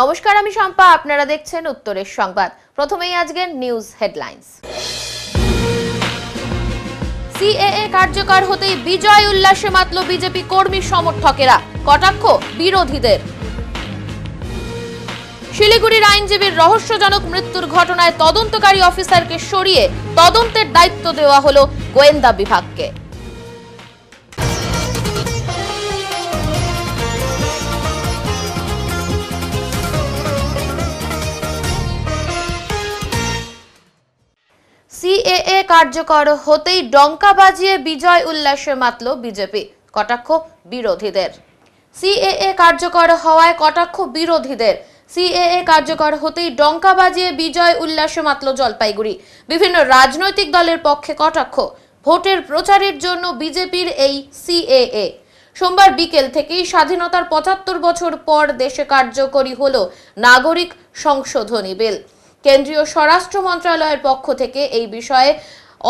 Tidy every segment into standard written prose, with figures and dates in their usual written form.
নমস্কার, আমি শম্পা। আপনারা দেখছেন উত্তরের সংবাদ। প্রথমেই আজকের নিউজ হেডলাইন্স। সিএএ কার্যকর হতেই বিজয় উল্লাসে মাতল বিজেপি কর্মী সমর্থকেরা, কটাক্ষ বিরোধীদের। শিলিগুড়ির আইনজীবীর রহস্যজনক মৃত্যুর ঘটনায় তদন্তকারী অফিসারকে সরিয়ে তদন্তের দায়িত্ব দেওয়া হলো গোয়েন্দা বিভাগকে। সিএএ কার্যকর হতেই ডঙ্কা বাজিয়ে বিজয় উল্লাসে মাতল বিজেপি, কটাক্ষ বিরোধীদের। সিএএ কার্যকর হওয়ায় কটাক্ষ বিরোধীদের। সিএএ কার্যকর হতেই ডঙ্কা বাজিয়ে বিজয় উল্লাসে মাতল জলপাইগুড়ি। বিভিন্ন রাজনৈতিক দলের পক্ষে কটাক্ষ। ভোটের প্রচারের জন্য বিজেপির এই সিএএ। সোমবার বিকেল থেকেই স্বাধীনতার ৭৫ বছর পর দেশে কার্যকরী হল নাগরিক সংশোধনী বিল। কেন্দ্রীয় স্বরাষ্ট্র মন্ত্রণালয়ের পক্ষ থেকে এই বিষয়ে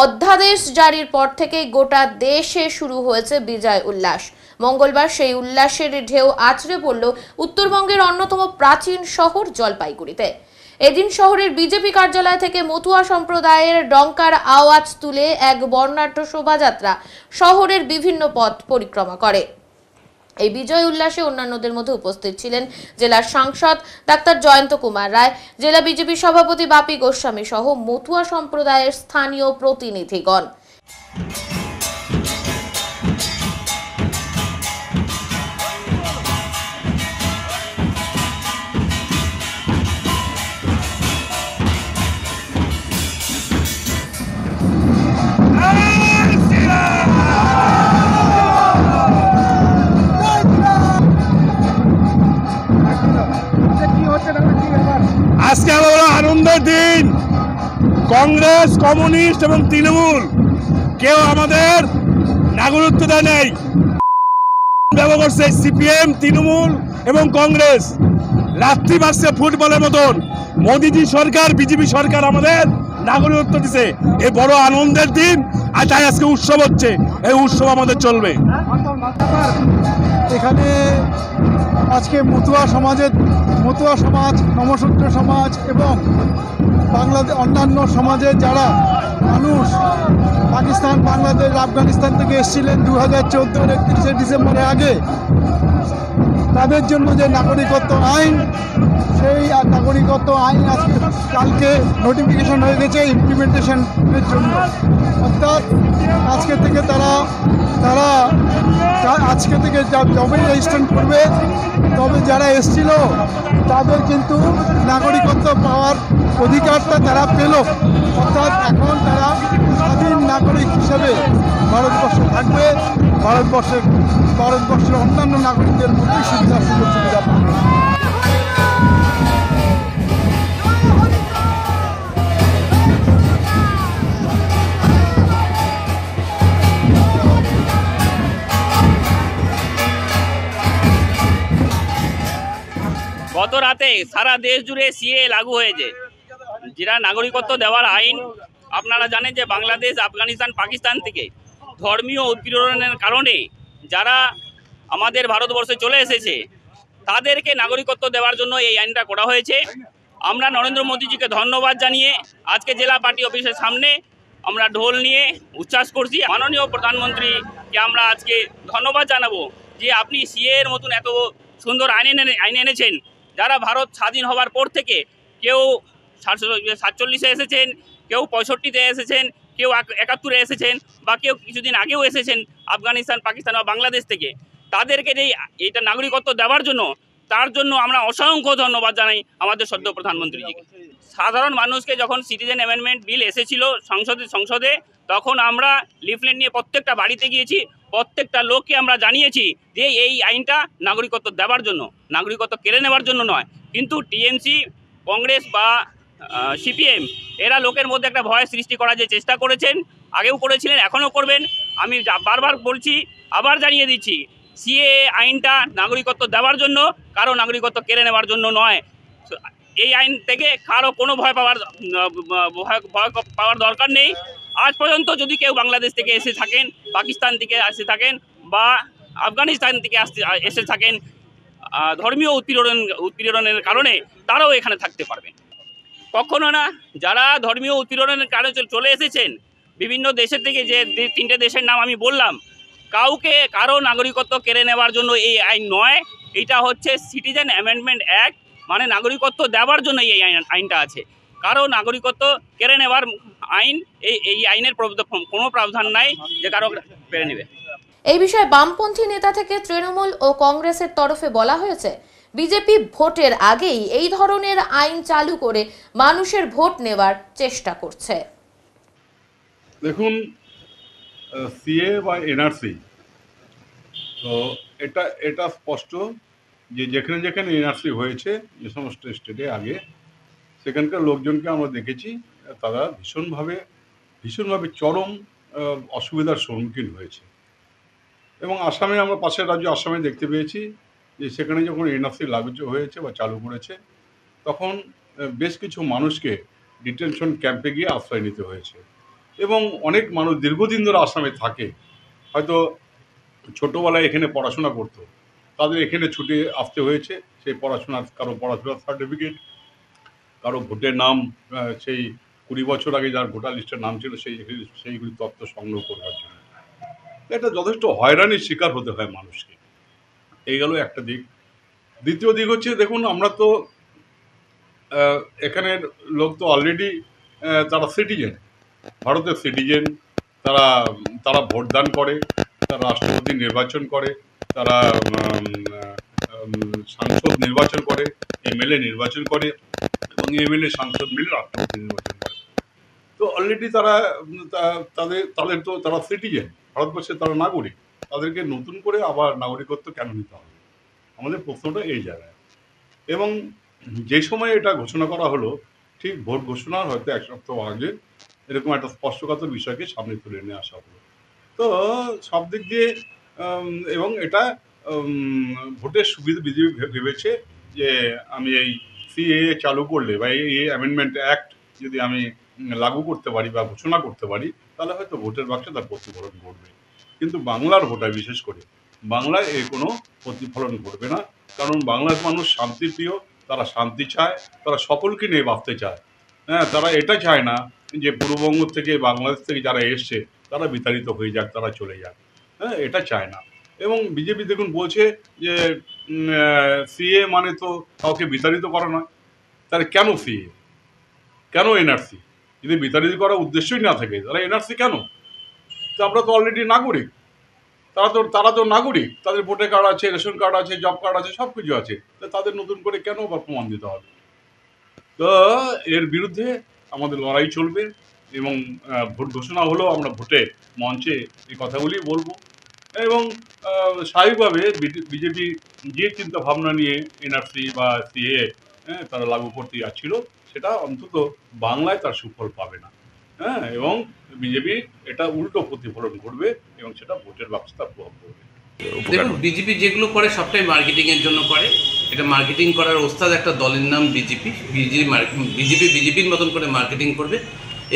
অধ্যাদেশ জারির পর থেকে গোটা দেশে শুরু হয়েছে বিজয় উল্লাস। মঙ্গলবার সেই উল্লাসের ঢেউ আছড়ে পড়ল উত্তরবঙ্গের অন্যতম প্রাচীন শহর জলপাইগুড়িতে। এদিন শহরের বিজেপি কার্যালয় থেকে মতুয়া সম্প্রদায়ের ডঙ্কার আওয়াজ তুলে এক বর্ণাঢ্য শোভাযাত্রা শহরের বিভিন্ন পথ পরিক্রমা করে। এই বিজয় উল্লাসে অন্যান্যদের মধ্যে উপস্থিত ছিলেন জেলার সাংসদ ডাক্তার জয়ন্ত কুমার রায়, জেলা বিজেপি সভাপতি বাপি গোস্বামী সহ মতুয়া সম্প্রদায়ের স্থানীয় প্রতিনিধিগণ। আজকে বড় আনন্দের দিন। কংগ্রেস, কমিউনিস্ট এবং তৃণমূল কেউ আমাদের নাগরিকত্ব দেয় নাই। ব্যবহার করছে সিপিএম, তৃণমূল এবং কংগ্রেস। রাত্রি বাজছে ফুটবলের মতন। মোদিজি সরকার, বিজেপি সরকার আমাদের নাগরিকত্ব দিছে। এ বড় আনন্দের দিন, আর তাই আজকে উৎসব হচ্ছে। এই উৎসব আমাদের চলবে। এখানে আজকে মতুয়া সমাজ, নমশূদ্র সমাজ এবং বাংলাদেশ অন্যান্য সমাজের যারা মানুষ পাকিস্তান, বাংলাদেশ, আফগানিস্তান থেকে এসেছিলেন 2014 31শে ডিসেম্বরের আগে, তাদের জন্য যে নাগরিকত্ব আইন, সেই নাগরিকত্ব আইন আজকে কালকে নোটিফিকেশন হয়ে গেছে ইমপ্লিমেন্টেশনের জন্য। অর্থাৎ আজকে থেকে তারা আজকে থেকে যবে রেজিস্ট্রেশন করবে, তবে যারা এসেছিল তাদের কিন্তু নাগরিকত্ব পাওয়ার অধিকারটা তারা পেল। অর্থাৎ এখন তারা স্বাধীন নাগরিক হিসেবে ভারতবর্ষে থাকবে। ভারতবর্ষের অন্যান্য নাগরিকদের মধ্যেই সুবিধা পাবে। গত রাতে সারা দেশ জুড়ে সিএএ লাগু হয়েছে, যেটা নাগরিকত্ব দেওয়ার আইন। আপনারা জানেন যে বাংলাদেশ, আফগানিস্তান, পাকিস্তান থেকে ধর্মীয় উৎপীড়নের কারণে যারা আমাদের ভারতবর্ষে চলে এসেছে, তাদেরকে নাগরিকত্ব দেওয়ার জন্য এই আইনটা করা হয়েছে। আমরা নরেন্দ্র মোদীজিকে ধন্যবাদ জানিয়ে আজকে জেলা পার্টি অফিসের সামনে আমরা ঢোল নিয়ে উচ্ছ্বাস করছি। মাননীয় প্রধানমন্ত্রীকে আমরা আজকে ধন্যবাদ জানাবো যে আপনি সিএএর মতন এত সুন্দর আইন এনেছেন। যারা ভারত স্বাধীন হওয়ার পর থেকে কেউ 47-এ এসেছেন, কেউ 65-তে এসেছেন, কেউ 71-এ এসেছেন, বা কেউ কিছুদিন আগেও এসেছেন আফগানিস্তান, পাকিস্তান বা বাংলাদেশ থেকে। তাদেরকে যে এইটা নাগরিকত্ব দেওয়ার জন্য, তার জন্য আমরা অসংখ্য ধন্যবাদ জানাই আমাদের সদ্য প্রধানমন্ত্রীজিকে। সাধারণ মানুষকে যখন সিটিজেন অ্যামেন্ডমেন্ট বিল এসেছিল সংসদে, তখন আমরা লিফলেট নিয়ে প্রত্যেকটা বাড়িতে গিয়েছি, প্রত্যেকটা লোককে আমরা জানিয়েছি যে এই আইনটা নাগরিকত্ব দেওয়ার জন্য, নাগরিকত্ব কেড়ে নেওয়ার জন্য নয়। কিন্তু টিএমসি, কংগ্রেস বা সিপিএম এরা লোকের মধ্যে একটা ভয় সৃষ্টি করার যে চেষ্টা করেছেন, আগেও করেছিলেন, এখনও করবেন। আমি বারবার বলছি, আবার জানিয়ে দিচ্ছি, সিএএ আইনটা নাগরিকত্ব দেওয়ার জন্য, কারো নাগরিকত্ব কেড়ে নেওয়ার জন্য নয়। এই আইন থেকে কারো কোনো ভয় পাওয়ার দরকার নেই। আজ পর্যন্ত যদি কেউ বাংলাদেশ থেকে এসে থাকেন, পাকিস্তান থেকে এসে থাকেন বা আফগানিস্তান থেকে এসে থাকেন, ধর্মীয় উৎপীড়নের কারণে তারাও এখানে থাকতে পারবেন। কখনো না, যারা ধর্মীয় উৎপীড়নের কারণে চলে এসেছেন বিভিন্ন দেশের থেকে, যে 3টে দেশের নাম আমি বললাম, কারো নাগরিকত্ব কেড়ে নেওয়ার জন্য এই আইন নয়। এটা হচ্ছে সিটিজেন অ্যামেন্ডমেন্ট অ্যাক্ট, মানে নাগরিকত্ব দেওয়ার জন্য এই আইনটা আছে। কারো নাগরিকত্ব কেড়ে নেওয়ার আইন, এই আইনের কোনো প্রাবধান নাই যে কারো কেড়ে নেবে। এই বিষয়ে বামপন্থী নেতা থেকে তৃণমূল ও কংগ্রেসের তরফে বলা হয়েছে, বিজেপি ভোটের আগেই এই ধরনের আইন চালু করে মানুষের ভোট নেওয়ার চেষ্টা করছে। দেখুন, সিএ বা এনআরসি, তো এটা স্পষ্ট যে যেখানে যেখানে এনআরসি হয়েছে যে সমস্ত স্টেটে আগে, সেখানকার লোকজনকে আমরা দেখেছি তারা ভীষণভাবে চরম অসুবিধার সম্মুখীন হয়েছে। এবং আসামে, আমরা পাশের রাজ্য আসামে দেখতে পেয়েছি যে সেখানে যখন এনআরসি লাগু হয়েছে বা চালু করেছে, তখন বেশ কিছু মানুষকে ডিটেনশন ক্যাম্পে গিয়ে আশ্রয় নিতে হয়েছে। এবং অনেক মানুষ দীর্ঘদিন ধরে আসামে থাকে, হয়তো ছোটোবেলায় এখানে পড়াশোনা করতো, তাদের এখানে ছুটে আসতে হয়েছে সেই কারো পড়াশোনার সার্টিফিকেট, কারো ভোটের নাম, সেই 20 বছর আগে যার ভোটার লিস্টের নাম ছিল সেইগুলি তথ্য সংগ্রহ করবার জন্য। এটা যথেষ্ট হয়রানির শিকার হতে হয় মানুষকে। এই গেল একটা দিক। দ্বিতীয় দিক হচ্ছে, দেখুন, আমরা তো এখানের লোক তো অলরেডি তারা সিটিজেন, ভারতের সিটিজেন, তারা ভোটদান করে, তারা রাষ্ট্রপতি নির্বাচন করে, তারা সাংসদ নির্বাচন করে, এমএলএ নির্বাচন করে, এবং এমএলএ সাংসদ মিলে রাষ্ট্রপতি নির্বাচন করে। তো অলরেডি তারা সিটিজেন, ভারতবর্ষের তারা নাগরিক। তাদেরকে নতুন করে আবার নাগরিকত্ব কেন নিতে হবে? আমাদের প্রশ্নটা এই জায়গায়। এবং যে সময় এটা ঘোষণা করা হলো, ঠিক ভোট ঘোষণার হয়তো 1 সপ্তাহ আগে এরকম একটা স্পষ্টকাতর বিষয়কে সামনে তুলে নিয়ে আসা হলো। তো সব দিক দিয়ে এবং এটা ভোটের সুবিধা বিজেপি ভেবেছে যে আমি এই সিএএ চালু করলে বা এই অ্যামেন্ডমেন্ট অ্যাক্ট যদি আমি লাগু করতে পারি বা ঘোষণা করতে পারি, তাহলে হয়তো ভোটের বাক্সে তার প্রতিফলন ঘটবে। কিন্তু বাংলার ভোটার, বিশেষ করে বাংলায় এর কোনো প্রতিফলন ঘটবে না। কারণ বাংলার মানুষ শান্তিপ্রিয়, তারা শান্তি চায়, তারা সকলকে নিয়ে বাঁচতে চায়। হ্যাঁ, তারা এটা চায় না যে পূর্ববঙ্গ থেকে, বাংলাদেশ থেকে যারা এসছে তারা বিতাড়িত হয়ে যাক, তারা চলে যাক। হ্যাঁ, এটা চায় না। এবং বিজেপি দেখুন বলছে যে সিএ মানে তো কাউকে বিতাড়িত করা নয়। তাহলে কেন সিএ, কেন এনআরসি? যদি বিতাড়িত করার উদ্দেশ্যই না থাকে, তাহলে এনআরসি কেন? তো আমরা তো অলরেডি নাগরিক, তারা তো নাগরিক, তাদের ভোটার কার্ড আছে, রেশন কার্ড আছে, জব কার্ড আছে, সব কিছু আছে। তো তাদের নতুন করে কেন আবার প্রমাণ দিতে হবে? তো এর বিরুদ্ধে আমাদের লড়াই চলবে। এবং ভোট ঘোষণা হলেও আমরা ভোটে মঞ্চে এই কথাগুলি বলবো। এবং স্বাভাবিকভাবে বিজেপি যে চিন্তা ভাবনা নিয়ে এনআরসি বা সিএ তারা লাগু করতে যাচ্ছিল, সেটা অন্তত বাংলায় তার সুফল পাবে না। হ্যাঁ, এবং বিজেপি এটা উল্টো প্রতিফলন ঘটবে এবং সেটা ভোটের বাক্সে তার প্রভাব পড়বে। দেখুন, বিজেপি যেগুলো করে সবটাই মার্কেটিংয়ের জন্য করে। এটা মার্কেটিং করার ওস্তাদ একটা দলের নাম বিজেপি। বিজেপির মতন করে মার্কেটিং করবে,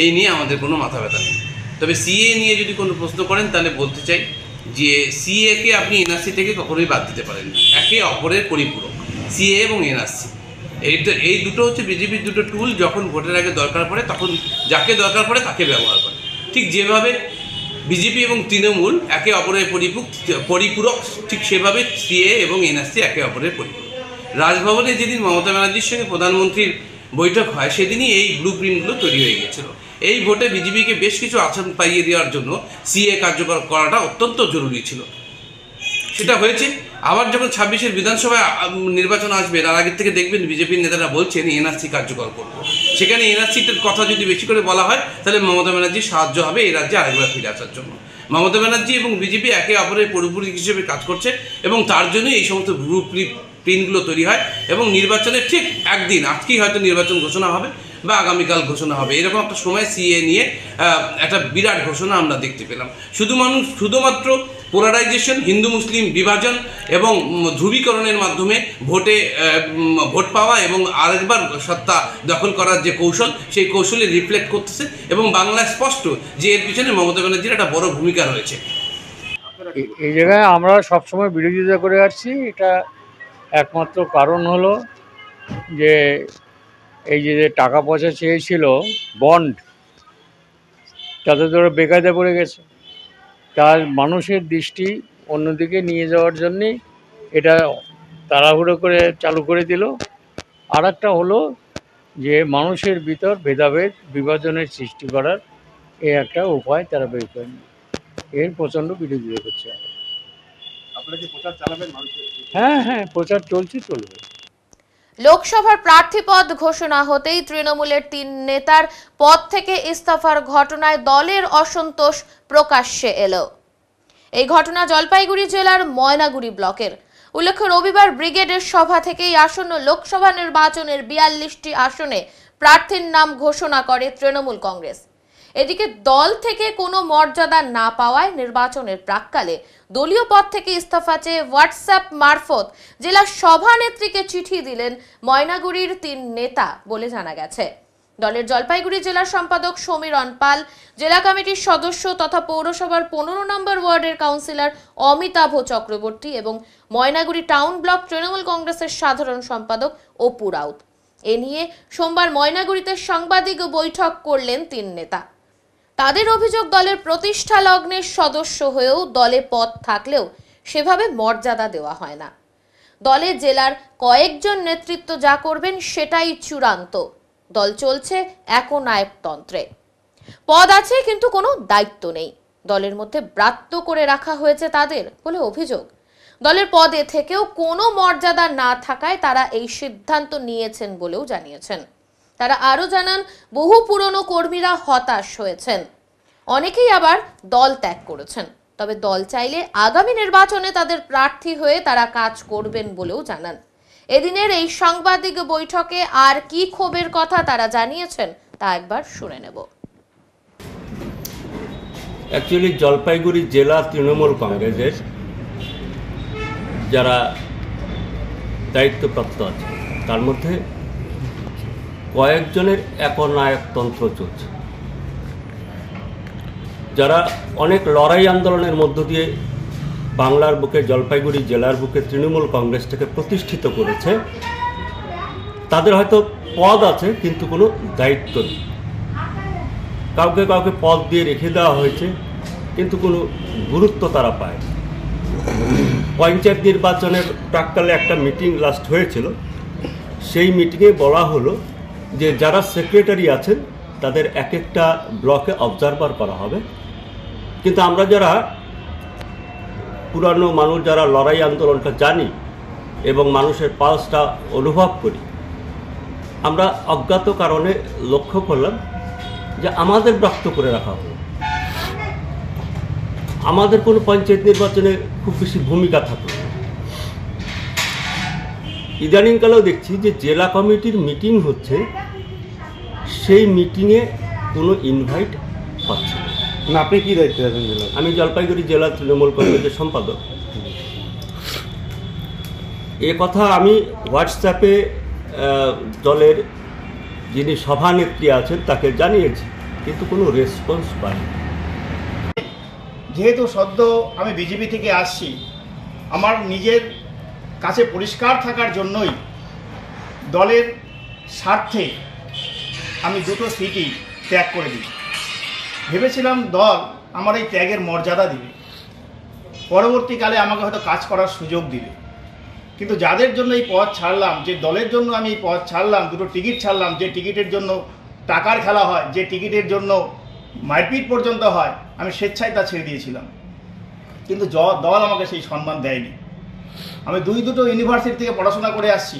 এই নিয়ে আমাদের কোনো মাথা ব্যথা নেই। তবে সিএ নিয়ে যদি কোনো প্রশ্ন করেন, তাহলে বলতে চাই যে সিএকে আপনি এনআরসি থেকে কখনোই বাদ দিতে পারেন না। একে অপরের পরিপূরক সিএ এবং এনআরসি। এই দুটো হচ্ছে বিজেপির দুটো টুল। যখন ভোটের আগে দরকার পড়ে, তখন যাকে দরকার পড়ে তাকে ব্যবহার করে। ঠিক যেভাবে বিজেপি এবং তৃণমূল একে অপরের পরিপূরক, ঠিক সেভাবে সিএ এবং এনআরসি একে অপরের পরিপূরক। রাজভবনে যেদিন মমতা ব্যানার্জির সঙ্গে প্রধানমন্ত্রীর বৈঠক হয়, সেদিনই এই ব্লু প্রিন্টগুলো তৈরি হয়ে গিয়েছিল। এই ভোটে বিজেপিকে বেশ কিছু আসন পাইয়ে দেওয়ার জন্য সিএ কার্যকর করাটা অত্যন্ত জরুরি ছিল। সেটা হয়েছে। আবার যখন 26-এর বিধানসভায় নির্বাচন আসবে, তার আগের থেকে দেখবেন বিজেপির নেতারা বলছেন এনআরসি কার্যকর করবো। সেখানে এনআরসিটার কথা যদি বেশি করে বলা হয়, তাহলে মমতা ব্যানার্জির সাহায্য হবে এই রাজ্যে আরেকবার ফিরে আসার জন্য। মমতা ব্যানার্জি এবং বিজেপি একে অপরের পরিপূরক হিসেবে কাজ করছে, এবং তার জন্যই এই সমস্ত ব্লু প্রিন্টগুলো তৈরি হয়। এবং নির্বাচনের ঠিক একদিন, আজকেই হয়তো নির্বাচন ঘোষণা হবে বা আগামীকাল ঘোষণা হবে, এরকম একটা সময় সিএ নিয়ে একটা বিরাট ঘোষণা আমরা দেখতে পেলাম। শুধুমাত্র পোলারাইজেশন, হিন্দু মুসলিম বিভাজন এবং ধ্রুবীকরণের মাধ্যমে ভোট পাওয়া এবং আরেকবার সত্তা দখল করার যে কৌশল, সেই কৌশলে রিফ্লেক্ট করতেছে। এবং বাংলায় স্পষ্ট যে এর পিছনে মমতা ব্যানার্জির একটা বড় ভূমিকা রয়েছে। এই জায়গায় আমরা সবসময় বিরোধিতা করে আসছি। এটা একমাত্র কারণ হলো যে এই যে টাকা পয়সা চেয়েছিল বন্ড, তাতে তো ওরা বেকায়দা পড়ে গেছে। তার মানুষের দৃষ্টি অন্যদিকে নিয়ে যাওয়ার জন্যে এটা তাড়াহুড়ো করে চালু করে দিল। আর একটা হলো যে মানুষের ভিতর ভেদাভেদ বিভাজনের সৃষ্টি করার একটা উপায় তারা বের করেন, এর প্রচণ্ড বিরোধিতা করছে। হ্যাঁ, প্রচার চলবে। লোকসভার প্রার্থী পদ ঘোষণা হতেই তৃণমূলের 3 নেতার পদ থেকে ইস্তফার ঘটনায় দলের অসন্তোষ প্রকাশ্যে এলো। এই ঘটনা জলপাইগুড়ি জেলার ময়নাগুড়ি ব্লকের। উল্লেখ্য, রবিবার ব্রিগেডের সভা থেকেই আসন্ন লোকসভা নির্বাচনের 42টি আসনে প্রার্থীর নাম ঘোষণা করে তৃণমূল কংগ্রেস। এদিকে দল থেকে কোনো মর্যাদা না পাওয়ায় নির্বাচনের প্রাক্কালে দলীয় পদ থেকে ইস্তফা চেয়ে হোয়াটসঅ্যাপ মারফত জেলা সভানেত্রীকে চিঠি দিলেন ময়নাগুড়ির 3 নেতা বলে জানা গেছে। দলের জলপাইগুড়ি জেলা সম্পাদক সমীরণ পাল, জেলা কমিটির সদস্য তথা পৌরসভার 15 নম্বর ওয়ার্ডের কাউন্সিলর অমিতাভ চক্রবর্তী এবং ময়নাগুড়ি টাউন ব্লক তৃণমূল কংগ্রেসের সাধারণ সম্পাদক অপু রাউত। এ নিয়ে সোমবার ময়নাগুড়িতে সাংবাদিক বৈঠক করলেন 3 নেতা। তাদের অভিযোগ, দলের প্রতিষ্ঠা লগ্নের সদস্য হয়েও দলে পদ থাকলেও সেভাবে মর্যাদা দেওয়া হয় না। দলে জেলার কয়েকজন নেতৃত্ব যা করবেন সেটাই চূড়ান্ত। দল চলছে একনায়কতন্ত্রে, পদ আছে কিন্তু কোনো দায়িত্ব নেই। দলের মধ্যে ব্রাত্য করে রাখা হয়েছে তাদের বলে অভিযোগ। দলের পদে থেকেও কোনো মর্যাদা না থাকায় তারা এই সিদ্ধান্ত নিয়েছেন বলেও জানিয়েছেন। তারা আরো জানান, বহু পুরনো কর্মীরা হতাশ হয়েছেন, অনেকেই আবার দল ত্যাগ করেছেন। তবে দল চাইলে আগামী নির্বাচনে তাদের প্রার্থী হয়ে তারা কাজ করবেন বলেও জানান। এদিনের এই সাংবাদিক বৈঠকে আর কি ক্ষোভের কথা তারা জানিয়েছেন তা একবার শুনে নেব। অ্যাকচুয়ালি জলপাইগুড়ি জেলা তৃণমূল কংগ্রেসের যারা দায়িত্বপ্রাপ্ত আছে তার মধ্যে কয়েকজনের একনায়কতন্ত্র চলছে, যারা অনেক লড়াই আন্দোলনের মধ্য দিয়ে বাংলার বুকে, জলপাইগুড়ি জেলার বুকে তৃণমূল কংগ্রেসটাকে প্রতিষ্ঠিত করেছে। তাদের হয়তো পদ আছে কিন্তু কোনো দায়িত্ব নেই। কাউকে কাউকে পদ দিয়ে রেখে দেওয়া হয়েছে কিন্তু কোনো গুরুত্ব তারা পায়। পঞ্চায়েত নির্বাচনের প্রাক্কালে একটা মিটিং লাস্ট হয়েছিল, সেই মিটিংয়ে বলা হলো যে যারা সেক্রেটারি আছেন তাদের এক একটা ব্লকে অবজারভার করা হবে। কিন্তু আমরা যারা পুরানো মানুষ, যারা লড়াই আন্দোলনটা জানি এবং মানুষের পালসটা অনুভব করি, আমরা অজ্ঞাত কারণে লক্ষ্য করলাম যে আমাদের ব্রাত্য করে রাখা হলো। আমাদের কোনো পঞ্চায়েত নির্বাচনে খুব বেশি ভূমিকা থাকলো। ইদানিংকালেও দেখছি যে জেলা কমিটির মিটিং হচ্ছে, সেই মিটিংয়ে কোনো ইনভাইট পাচ্ছে না। আপনি কি দায়িত্বে আছেন জেলা? আমি জলপাইগুড়ি জেলা তৃণমূল কংগ্রেসের সম্পাদক। এ কথা আমি হোয়াটসঅ্যাপে দলের যিনি সভানেত্রী আছেন তাকে জানিয়েছি, কিন্তু কোনো রেসপন্স পাইনি। যেহেতু সদ্য আমি বিজেপি থেকে আসছি, আমার নিজের কাছে পরিষ্কার থাকার জন্যই দলের স্বার্থে আমি 2টো সিটই ত্যাগ করে দিই। ভেবেছিলাম দল আমার এই ত্যাগের মর্যাদা দিবে, পরবর্তীকালে আমাকে হয়তো কাজ করার সুযোগ দিবে। কিন্তু যাদের জন্য এই পদ ছাড়লাম, যে দলের জন্য আমি এই পদ ছাড়লাম, 2টো টিকিট ছাড়লাম, যে টিকিটের জন্য টাকার খেলা হয়, যে টিকিটের জন্য মারপিট পর্যন্ত হয়, আমি স্বেচ্ছায় তা ছেড়ে দিয়েছিলাম। কিন্তু দল আমাকে সেই সম্মান দেয়নি। আমি দুটো ইউনিভার্সিটি থেকে পড়াশোনা করে আসছি,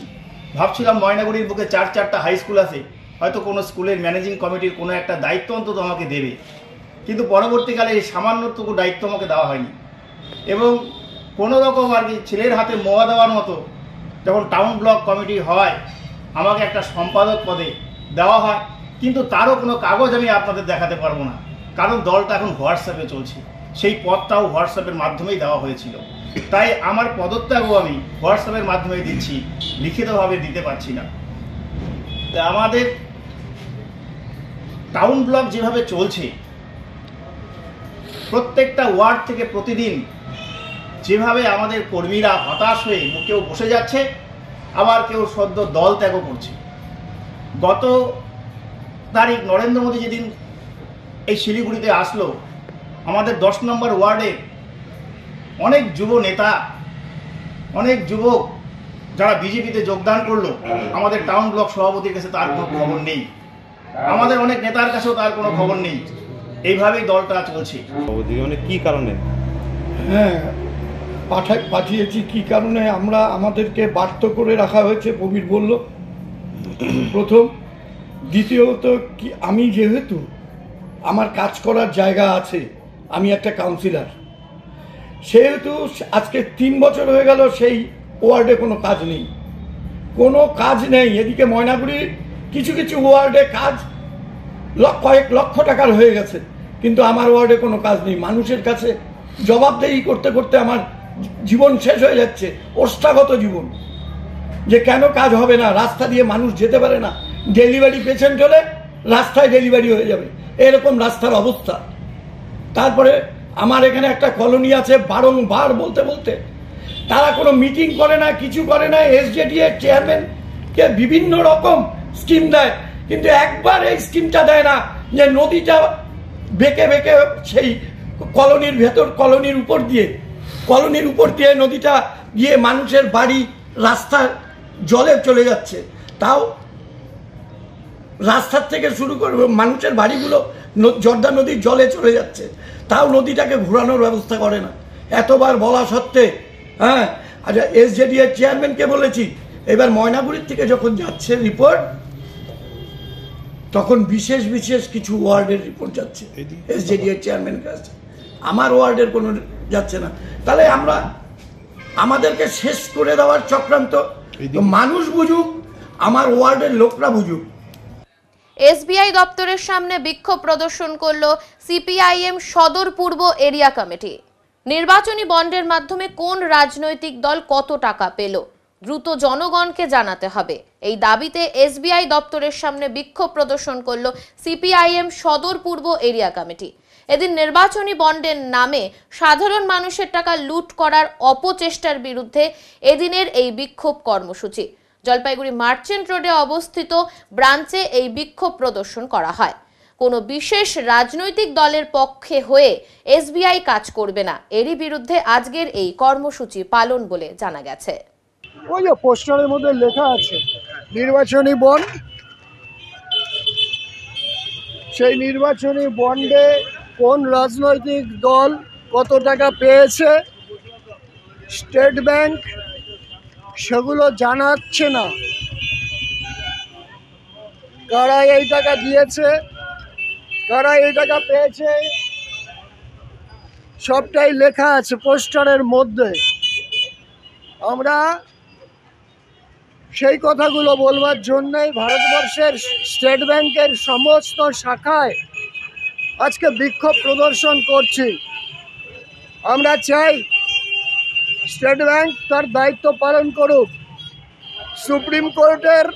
ভাবছিলাম ময়নাগুড়ির বুকে 4টা হাই স্কুল আছে, হয়তো কোনো স্কুলের ম্যানেজিং কমিটির কোনো একটা দায়িত্ব অন্তত আমাকে দেবে। কিন্তু পরবর্তীকালে এই সামান্যটুকু দায়িত্ব আমাকে দেওয়া হয়নি। এবং কোনো রকম আর কি ছেলের হাতে মোয়া দেওয়ার মতো যখন টাউন ব্লক কমিটি হয়, আমাকে একটা সম্পাদক পদে দেওয়া হয়, কিন্তু তারও কোনো কাগজ আমি আপনাদের দেখাতে পারবো না, কারণ দলটা এখন হোয়াটসঅ্যাপে চলছে। সেই পদটাও হোয়াটসঅ্যাপের মাধ্যমেই দেওয়া হয়েছিল। তাই আমার পদত্যাগও আমি হোয়াটসঅ্যাপের মাধ্যমেই দিচ্ছি, লিখিতভাবে দিতে পারছি না। তা আমাদের টাউন ব্লক যেভাবে চলছে, প্রত্যেকটা ওয়ার্ড থেকে প্রতিদিন যেভাবে আমাদের কর্মীরা হতাশ হয়ে মুখেও বসে যাচ্ছে, আবার কেউ সদ্য দল ত্যাগও করছে। গত তারিখ নরেন্দ্র মোদী যেদিন এই শিলিগুড়িতে আসলো, আমাদের 10 নম্বর ওয়ার্ডে অনেক যুব নেতা, অনেক যুবক যারা বিজেপিতে যোগদান করলো, আমাদের টাউন ব্লক সভাপতির কাছে তার কোনো খবর নেই, আমাদের অনেক নেতার কাছেও তার কোনো খবর নেই। এইভাবেই দলটা চলছে। কি কারণে? হ্যাঁ, পাঠিয়েছি কি কারণে, আমাদেরকে বাধ্য করে রাখা হয়েছে, প্রবীর বলল প্রথম। দ্বিতীয়ত কি, আমি যেহেতু আমার কাজ করার জায়গা আছে, আমি একটা কাউন্সিলর, সেহেতু আজকে 3 বছর হয়ে গেল সেই ওয়ার্ডে কোনো কাজ নেই, কোনো কাজ নেই। এদিকে ময়নাগুড়ির কিছু কিছু ওয়ার্ডে কাজ কয়েক লক্ষ টাকার হয়ে গেছে, কিন্তু আমার ওয়ার্ডে কোনো কাজ নেই। মানুষের কাছে জবাবদেহি করতে করতে আমার জীবন শেষ হয়ে যাচ্ছে, ওষ্ঠাগত জীবন, যে কেন কাজ হবে না। রাস্তা দিয়ে মানুষ যেতে পারে না, ডেলিভারি পেশেন্ট হলে রাস্তায় ডেলিভারি হয়ে যাবে, এরকম রাস্তার অবস্থা। তারপরে আমার এখানে একটা কলোনি আছে, বারংবার বলতে বলতে তারা কোনো মিটিং করে না, কিছু করে না। এসজেডি এর চেয়ারম্যানকে বিভিন্ন রকম স্কিম দেয়, কিন্তু একবার এই স্কিমটা দেয় না যে নদীটা বেঁকে বেঁকে সেই কলোনির ভেতর, কলোনির উপর দিয়ে নদীটা গিয়ে মানুষের বাড়ি, রাস্তার জলে চলে যাচ্ছে। তাও রাস্তার থেকে শুরু করে মানুষের বাড়িগুলো জর্দা নদীর জলে চলে যাচ্ছে, তাও নদীটাকে ঘোরানোর ব্যবস্থা করে না। এতবার বলা সত্ত্বে, হ্যাঁ, আচ্ছা, এসজেডি এর চেয়ারম্যানকে বলেছি, এবার ময়নাগুড়ির থেকে যখন যাচ্ছে রিপোর্ট, তখন বিশেষ বিশেষ কিছু ওয়ার্ডের রিপোর্ট যাচ্ছে এসজেডি এর চেয়ারম্যানের কাছে, আমার ওয়ার্ডের কোনো যাচ্ছে না। তাহলে আমাদেরকে শেষ করে দেওয়ার চক্রান্ত। মানুষ বুঝুক, আমার ওয়ার্ডের লোকরা বুঝুক। এসবিআই দপ্তরের সামনে বিক্ষোভ প্রদর্শন করলো সিপিআইএম সদর পূর্ব এরিয়া কমিটি। নির্বাচনী বন্ডের মাধ্যমে কোন রাজনৈতিক দল কত টাকা পেল, দ্রুত জনগণকে জানাতে হবে, এই দাবিতে এসবিআই দপ্তরের সামনে বিক্ষোভ প্রদর্শন করলো সিপিআইএম সদর পূর্ব এরিয়া কমিটি। এদিন নির্বাচনী বন্ডের নামে সাধারণ মানুষের টাকা লুট করার অপচেষ্টার বিরুদ্ধে এদিনের এই বিক্ষোভ কর্মসূচি। জলপাইগুড়ি মার্চেন্ট রোডে অবস্থিত ব্রাঞ্চে এই বিক্ষোভ প্রদর্শন করা হয়। কোনো বিশেষ রাজনৈতিক দলের পক্ষে হয়ে এসবিআই কাজ করবে না, এরই বিরুদ্ধে আজকের এই কর্মসূচি পালন বলে জানা গেছে। ওই যে পোস্টারের মধ্যে লেখা আছে নির্বাচনী বন্ড, সেই নির্বাচনী বন্ডে কোন রাজনৈতিক দল কত টাকা পেয়েছে স্টেট ব্যাংক সেগুলো জানাচ্ছে না। কারা এই টাকা দিয়েছে, কারা এই টাকা পেয়েছে, সবটাই লেখা আছে পোস্টারের মধ্যে। আমরা সেই কথাগুলো বলবার জন্যই ভারতবর্ষের স্টেট ব্যাংকের সমস্ত শাখায় আজকে বিক্ষোভ প্রদর্শন করছি। আমরা চাই স্টেট ব্যাংক তার দায়িত্ব পালন করুক। সুপ্রিম কোর্টের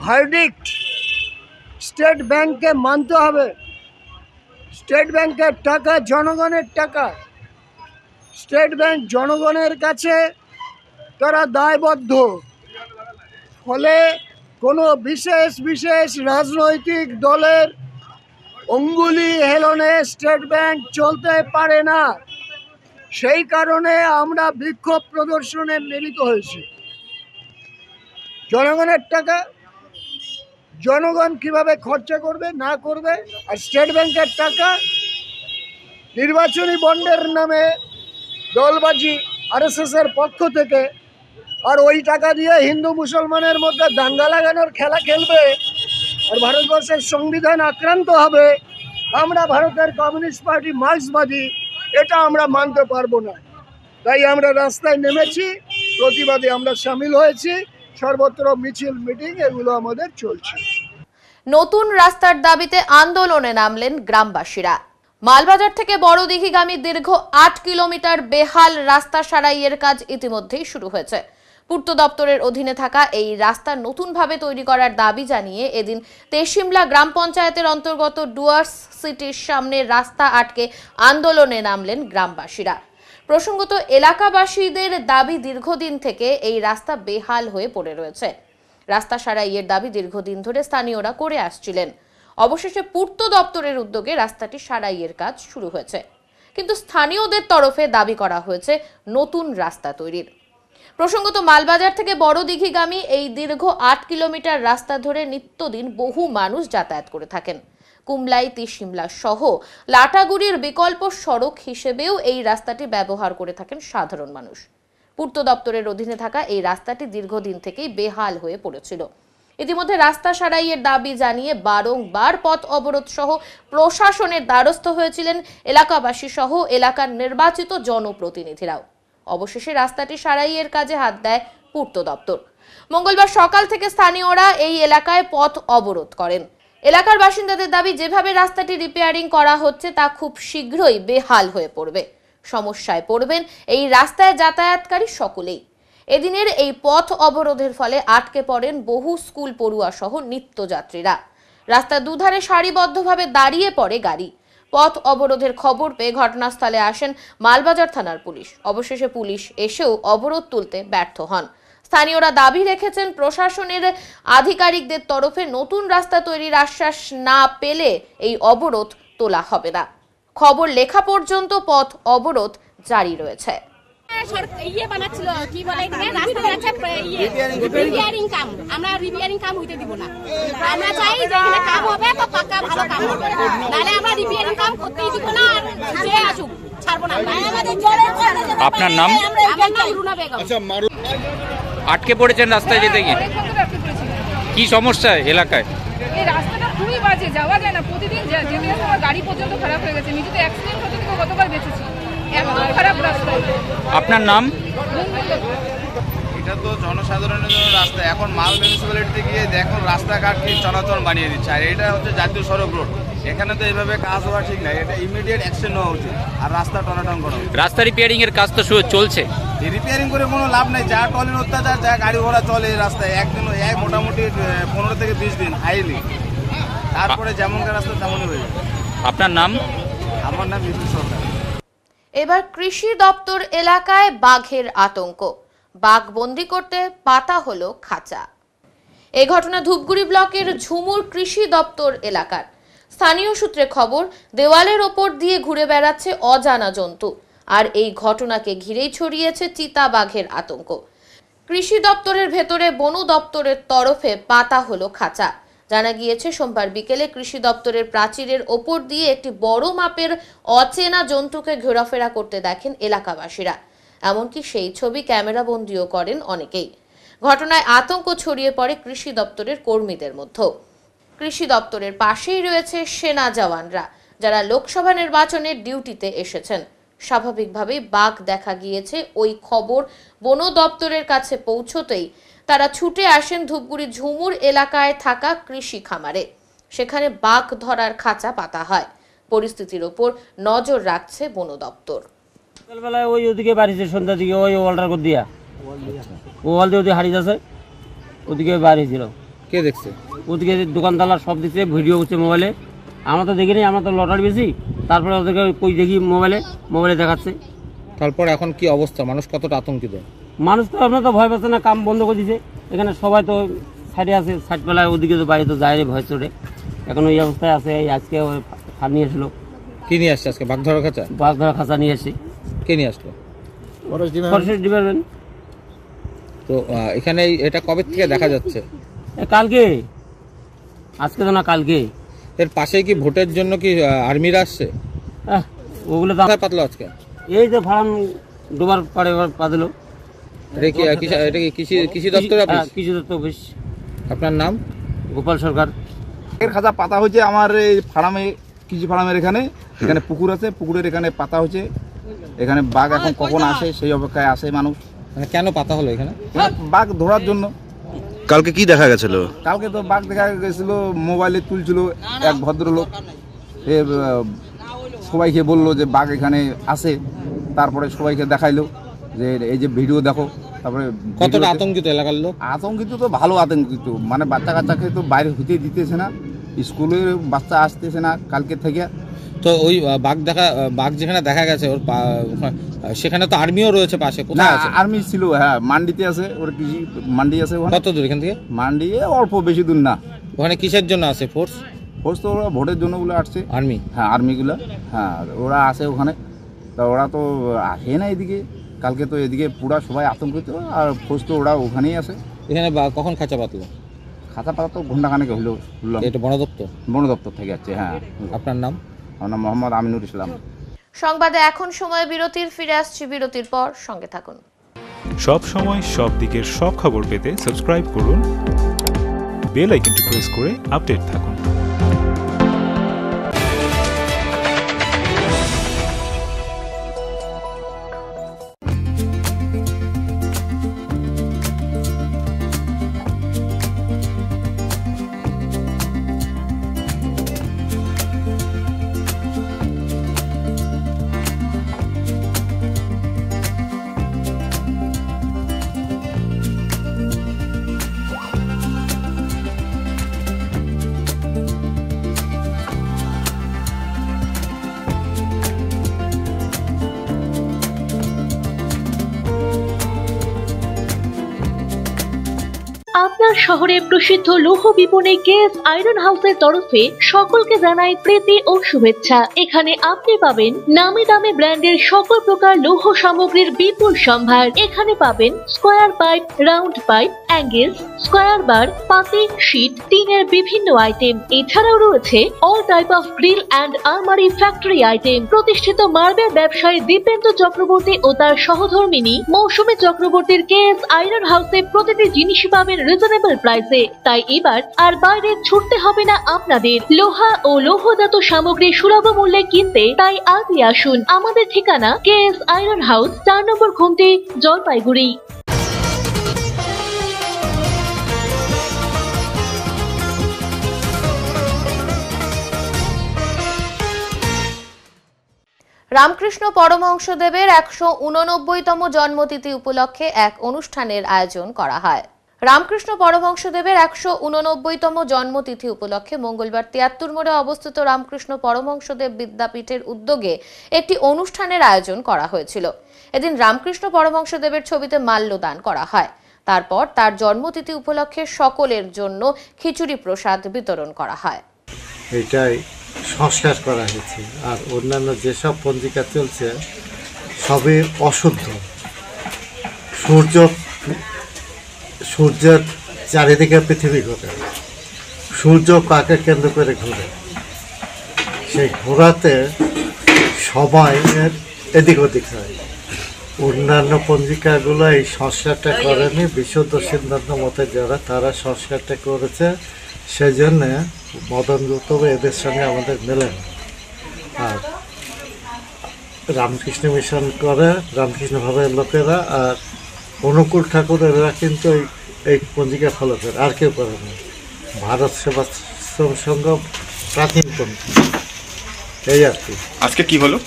ভার্ডিক্ট স্টেট ব্যাংককে মানতে হবে। স্টেট ব্যাংকের টাকা জনগণের টাকা, স্টেট ব্যাংক জনগণের কাছে তারা দায়বদ্ধ। ফলে কোনো বিশেষ বিশেষ রাজনৈতিক দলের অঙ্গুলি হেলনে স্টেট ব্যাংক চলতে পারে না। সেই কারণে আমরা বিক্ষোভ প্রদর্শনে মিলিত হয়েছি। জনগণের টাকা জনগণ কিভাবে খরচা করবে না করবে, আর স্টেট ব্যাংকের টাকা নির্বাচনী বন্ডের নামে দলবাজি আরএসএস এর পক্ষ থেকে, আর ওই টাকা দিয়ে হিন্দু মুসলমানের মধ্যে দাঙ্গা লাগানোর খেলা খেলবে, আর ভারতবর্ষের সংবিধান আক্রান্ত হবে। আমরা ভারতের কমিউনিস্ট পার্টি মার্ক্সবাদী, এটা আমরা মানতে পারবো না। তাই আমরা রাস্তায় নেমেছি, প্রতিবাদে আমরা সামিল হয়েছি। সর্বত্র মিছিল, মিটিং এগুলো আমাদের চলছে। নতুন রাস্তার দাবিতে আন্দোলনে নামলেন গ্রামবাসীরা। মালবাজার থেকে বড়দিঘিগামী দীর্ঘ 8 কিলোমিটার বেহাল রাস্তা সারাইয়ের কাজ ইতিমধ্যেই শুরু হয়েছে। পূর্ত দপ্তরের অধীনে থাকা এই রাস্তা নতুনভাবে তৈরি করার দাবি জানিয়ে এদিন তেশিমলা গ্রাম পঞ্চায়েতের অন্তর্গত ডুয়ার্স সিটির সামনে রাস্তা আটকে আন্দোলনে নামলেন গ্রামবাসীরা। প্রসঙ্গত এলাকাবাসীদের দাবি দীর্ঘদিন থেকে এই রাস্তা বেহাল হয়ে পড়ে রয়েছে। রাস্তা সারাইয়ের দাবি দীর্ঘদিন ধরে স্থানীয়রা করে আসছিলেন। অবশেষে পূর্ত দপ্তরের উদ্যোগে রাস্তাটি সারাইয়ের কাজ শুরু হয়েছে, কিন্তু স্থানীয়দের তরফে দাবি করা হয়েছে নতুন রাস্তা তৈরির। প্রসঙ্গত মালবাজার থেকে বড় দিঘিগামী এই দীর্ঘ ৮ কিলোমিটার রাস্তা ধরে নিত্যদিন বহু মানুষ যাতায়াত করে থাকেন। কুমলাই সিমলা সহ লাটাগুড়ির বিকল্প সড়ক হিসেবেও এই রাস্তাটি ব্যবহার করে থাকেন সাধারণ মানুষ। পূর্ত দপ্তরের অধীনে থাকা এই রাস্তাটি দীর্ঘদিন থেকেই বেহাল হয়ে পড়েছিল। ইতিমধ্যে রাস্তা সারাইয়ের দাবি জানিয়ে বারংবার পথ অবরোধ সহ প্রশাসনের দ্বারস্থ হয়েছিলেন এলাকাবাসী সহ এলাকার নির্বাচিত জনপ্রতিনিধিরাও। অবশেষে রাস্তাটি সারাইয়ের কাজে হাত দেয় পূর্ত দপ্তর। মঙ্গলবার সকাল থেকে স্থানীয়রা এই এলাকায় পথ অবরোধ করেন। এলাকার বাসিন্দাদের দাবি, যেভাবে রাস্তাটি রিপেয়ারিং করা হচ্ছে তা খুব শীঘ্রই বেহাল হয়ে পড়বে। সমস্যায় পড়বেন এই রাস্তায় যাতায়াতকারী সকলেই। এদিনের এই পথ অবরোধের ফলে আটকে পড়েন বহু স্কুল পড়ুয়া সহ নিত্যযাত্রীরা। রাস্তার দুধারে সারিবদ্ধভাবে দাঁড়িয়ে পড়ে গাড়ি। পথ অবরোধের খবর পেয়ে ঘটনাস্থলে আসেন মালবাজার থানার পুলিশ। অবশেষে পুলিশ এসেও অবরোধ তুলতে ব্যর্থ হন। স্থানীয়রা দাবি রেখেছেন, প্রশাসনের আধিকারিকদের তরফে নতুন রাস্তা তৈরির আশ্বাস না পেলে এই অবরোধ তোলা হবে না। খবর লেখা পর্যন্ত পথ অবরোধ জারি রয়েছে। ইয়ে বানাচ্ছিল, কি বলে এখানে রাস্তা বানাচ্ছে, রিপেয়ারিং কাম। আমরা রিপেয়ারিং কাম হইতে দিব না। আমরা চাই যে এখানে কাম হবে তো পাকা ভালো কাম হবে, নাহলে আমরা রিপেয়ারিং কাম করতেই দিব না। আর যে আসুক ছাড়বো না। আপনার নাম? আমার নাম রুনা বেগম। আটকে পড়েছেন রাস্তায় যেতে গিয়ে, কি সমস্যা এলাকায়? এই রাস্তাটা খুবই বাজে, যাওয়া যায় না। প্রতিদিন যেতে আমার গাড়ি পর্যন্ত খারাপ হয়ে গেছে। নিজে তো অ্যাক্সিডেন্ট হতে থেকে গতকাল বেঁচেছি। এত খারাপ রাস্তা। আপনার নাম? এটা তো জনসাধারণের জন্য রাস্তা। এখন মাল মিউনিসিপ্যালিটিতে গিয়ে দেখুন রাস্তাঘাট কি চলাচল বানিয়ে দিচ্ছে। আর এটা হচ্ছে জাতীয় সড়ক রোড, এখানে তো এইভাবে কাজ হওয়া ঠিক নাই। এটা ইমিডিয়েট অ্যাকশন নেওয়া উচিত আর রাস্তা টনাটন করা উচিত। রাস্তা রিপেয়ারিং এর কাজ তো চলছে। এই রিপেয়ারিং করে কোনো লাভ নেই। যা টলের অত্যাচার, যা গাড়ি ঘোড়া চলে এই রাস্তায়, একদিন মোটামুটি 15 থেকে 20 দিন হাইলি। তারপরে যেমনকার রাস্তা তেমনই হয়ে যাবে। আপনার নাম? আমার নাম বিষ্ণু সরকার। এবার কৃষি দপ্তর এলাকায় বাঘের আতঙ্ক। বাঘ বন্দি করতে পাতা হলো খাঁচা। এই ঘটনা ধূপগুড়ি ব্লকের ঝুমুর কৃষি দপ্তর এলাকার। স্থানীয় সূত্রে খবর, দেওয়ালের ওপর দিয়ে ঘুরে বেড়াচ্ছে অজানা জন্তু। আর এই ঘটনাকে ঘিরেই ছড়িয়েছে চিতা বাঘের আতঙ্ক। কৃষি দপ্তরের ভেতরে বন দপ্তরের তরফে পাতা হলো খাঁচা। জানা গিয়েছে, সোমবার বিকেলে কৃষি দপ্তরের প্রাচীরের ওপর দিয়ে একটি বড় মাপের অচেনা জন্তুকে ঘোরাফেরা করতে দেখেন এলাকাবাসীরা। এমনকি সেই ছবি ক্যামেরাবন্দিও করেন অনেকেই। ঘটনায় আতঙ্ক ছড়িয়ে পড়ে কৃষি দপ্তরের কর্মীদের মধ্যে। কৃষি দপ্তরের পাশেই রয়েছে সেনা জওয়ানরা, যারা লোকসভা নির্বাচনের ডিউটিতে এসেছেন। স্বাভাবিকভাবেই বাঘ দেখা গিয়েছে ওই খবর বন দপ্তরের কাছে পৌঁছতেই তারা ছুটে আসেন ধূপগুড়ি ঝুমুর এলাকায় থাকা কৃষি খামারে। সেখানে বাঘ ধরার খাঁচা পাতা হয়। পরিস্থিতির ওপর নজর রাখছে বন দপ্তর। সকালবেলায় ওই ওদিকে বাড়িছে, সন্ধ্যার দিকে ওই ওয়ালটার করে দিয়া ওয়াল দিয়ে ওদিকে হারিয়ে যাচ্ছে, ওদিকে বাড়িছিল। কে দেখছে? ওদিকে দোকানদার সব দিচ্ছে, ভিডিও করছে মোবাইলে। আমরা তো দেখিনি, আমরা তো লটারি বেশি। তারপরে ওদেরকে কই দেখি মোবাইলে দেখাচ্ছে। তারপর এখন কি অবস্থা? মানুষ কতটা আতঙ্কিত? মানুষ তো আপনার তো ভয় পাচ্ছে না, কাম বন্ধ করে দিচ্ছে। এখানে সবাই তো সাইডে আছে, সাইডবেলায় ওদিকে তো বাইরে তো যায় ভয় চড়ে। এখন ওই অবস্থায় আছে। আজকে ফার নিয়ে আসলো। কি নিয়ে আসছে আজকে? বাঘ ধরার খাঁচা? বাঘ ধরার খাঁচা নিয়ে আসছি। কে নিয়ে আসলো? Forest department. তো এখানে এটা কবে থেকে দেখা যাচ্ছে? কালকে, আজকে তো না, কালকে। এর পাশে কি ভোটের জন্য কি আর্মিরা আসছে? ওগুলো তো পাতলো আজকে। এই যে ফার্ম দুবার পরে পাতলো। এটা কি কৃষি দপ্তর অফিস? কৃষি দপ্তর অফিস। আপনার নাম? গোপাল সরকার। এর খাঁচা পাতা হয়েছে আমার এই ফার্মে, কৃষি ফার্মের এখানে পুকুর আছে, পুকুরের এখানে পাতা হয়েছে। এখানে বাঘ এখন কখন আসে সেই অপেক্ষায় আসে মানুষ। কেন পাতা হলো এখানে? বাঘ ধরার জন্য। কালকে কি দেখা গেছিল? কালকে তো বাঘ দেখা গেছিল, মোবাইলে তুলছিল এক ভদ্রলোক। সবাইকে বললো যে বাঘ এখানে আসে। তারপরে সবাইকে দেখাইলো যে এই যে ভিডিও দেখো। তারপরে কতটা আতঙ্কিত এলাকার লোক? আতঙ্কিত তো ভালো আতঙ্কিত, মানে বাচ্চা কাচ্চাকে তো বাইরে হতে দিতেছে না, স্কুলের বাচ্চা আসতেছে না কালকে থেকে। তো ওই বাঘ যেখানে দেখা গেছে ওর সেখানে তো আর্মিও রয়েছে পাশে, কোথায় আছে? আর্মি ছিল, হ্যাঁ মান্ডিতে আছে, ওর কৃষি মান্ডি আছে। কত দূর এখান থেকে? মান্ডি অল্প বেশি দূর না। ওখানে কিসের জন্য আছে ফোর্স? ফোর্স তো ওরা ভোটের জন্য গুলো আসছে, আর্মি। হ্যাঁ আর্মিগুলো, হ্যাঁ ওরা আছে ওখানে। তা ওরা তো আসে না এদিকে, কালকে তো এদিকে পুরা সবাই আতঙ্কিত, আর ফোর্স তো ওরা ওখানেই আছে। এখানে কখন খাঁচা পাতলো? খাঁচা পাতা তো ঘন্টাখানেক হলো। এটা বন দপ্তর? বন দপ্তর থেকে যাচ্ছে, হ্যাঁ। আপনার নাম? আমার নাম মোহাম্মদ আমিনুর ইসলাম। সংবাদে এখন সময় বিরতির, ফিরে আসছি বিরতির পর, সঙ্গে থাকুন। সব সময় সব দিকের সব খবর পেতে সাবস্ক্রাইব করুন, বেল আইকনটি প্রেস করে আপডেট থাকুন। আপনার শহরে প্রসিদ্ধ লৌহ বিপণী কেএস আয়রন হাউসের তরফে সকলকে জানাই প্রীতি ও শুভেচ্ছা। এখানে আপনি পাবেন নামি দামি ব্র্যান্ডের সকল প্রকার লৌহ সামগ্রীর বিপুল সম্ভার। এখানে পাবেন square pipe, round pipe, angles, square bar, পাতি, শীট, টিনের বিভিন্ন আইটেম। এছাড়াও রয়েছে all type of grill and আলমারি ফ্যাক্টরি আইটেম। প্রতিষ্ঠিত মার্বেল ব্যবসায়ী দীপেন্দ্র চক্রবর্তী ও তার সহধর্মিনী মৌসুমী চক্রবর্তীর কেএস আয়রন হাউসে প্রতিটি জিনিসই পাবেন রিজনেবল প্রাইসে। তাই এবার আর বাইরে ছুটতে হবে না আপনাদের। লোহা ও লৌহজাত সামগ্রী সুলভ মূল্যে কিনতে তাই আজই আসুন। আমাদের ঠিকানা কেএস আয়রন হাউস, 4 নম্বর খুমটি, জলপাইগুড়ি। রামকৃষ্ণ পরমহংসদেবের 189তম জন্মতিথি উপলক্ষে এক অনুষ্ঠানের আয়োজন করা হয়। রামকৃষ্ণ পরমহংসদেবের 189তম জন্মতিথি উপলক্ষে মঙ্গলবার 73 মোড়ে অবস্থিত রামকৃষ্ণ পরমহংসদেব বিদ্যাপীঠের উদ্যোগে একটি অনুষ্ঠানের আয়োজন করা হয়েছিল। এদিন রামকৃষ্ণ পরমহংসদেবের ছবিতে মাল্যদান করা হয়। তারপর তার জন্মতিথি উপলক্ষে সকলের জন্য খিচুড়ি প্রসাদ বিতরণ করা হয়। এটাই সংস্কার করা হয়েছে, আর অন্যান্য যেসব পঞ্জিকা চলছে সবই অশুদ্ধ। সূর্যের চারিদিকে পৃথিবী ঘোরে, সূর্য কাকে কেন্দ্র করে ঘুরে, সেই ঘোরাতে সময়ের এদিক ওদিক হয়। অন্যান্য পঞ্জিকাগুলো এই সংস্কারটা করেনি, বিশুদ্ধ সিদ্ধান্ত মতে যারা তারা সংস্কারটা করেছে। সেই জন্যে মদনগুপ্ত এদের সঙ্গে আমাদের মেলে না। আর রামকৃষ্ণ মিশন করে রামকৃষ্ণ ভাবের লোকেরা, আর অনুকূল ঠাকুর এরা কিন্তু এই পঞ্জিকা ফলো করে, আর কেউ করে না। ভারত সেবাশ্রম সংঘ প্রাচীন পন্থী, এই আর কি। আজকে কি হলো?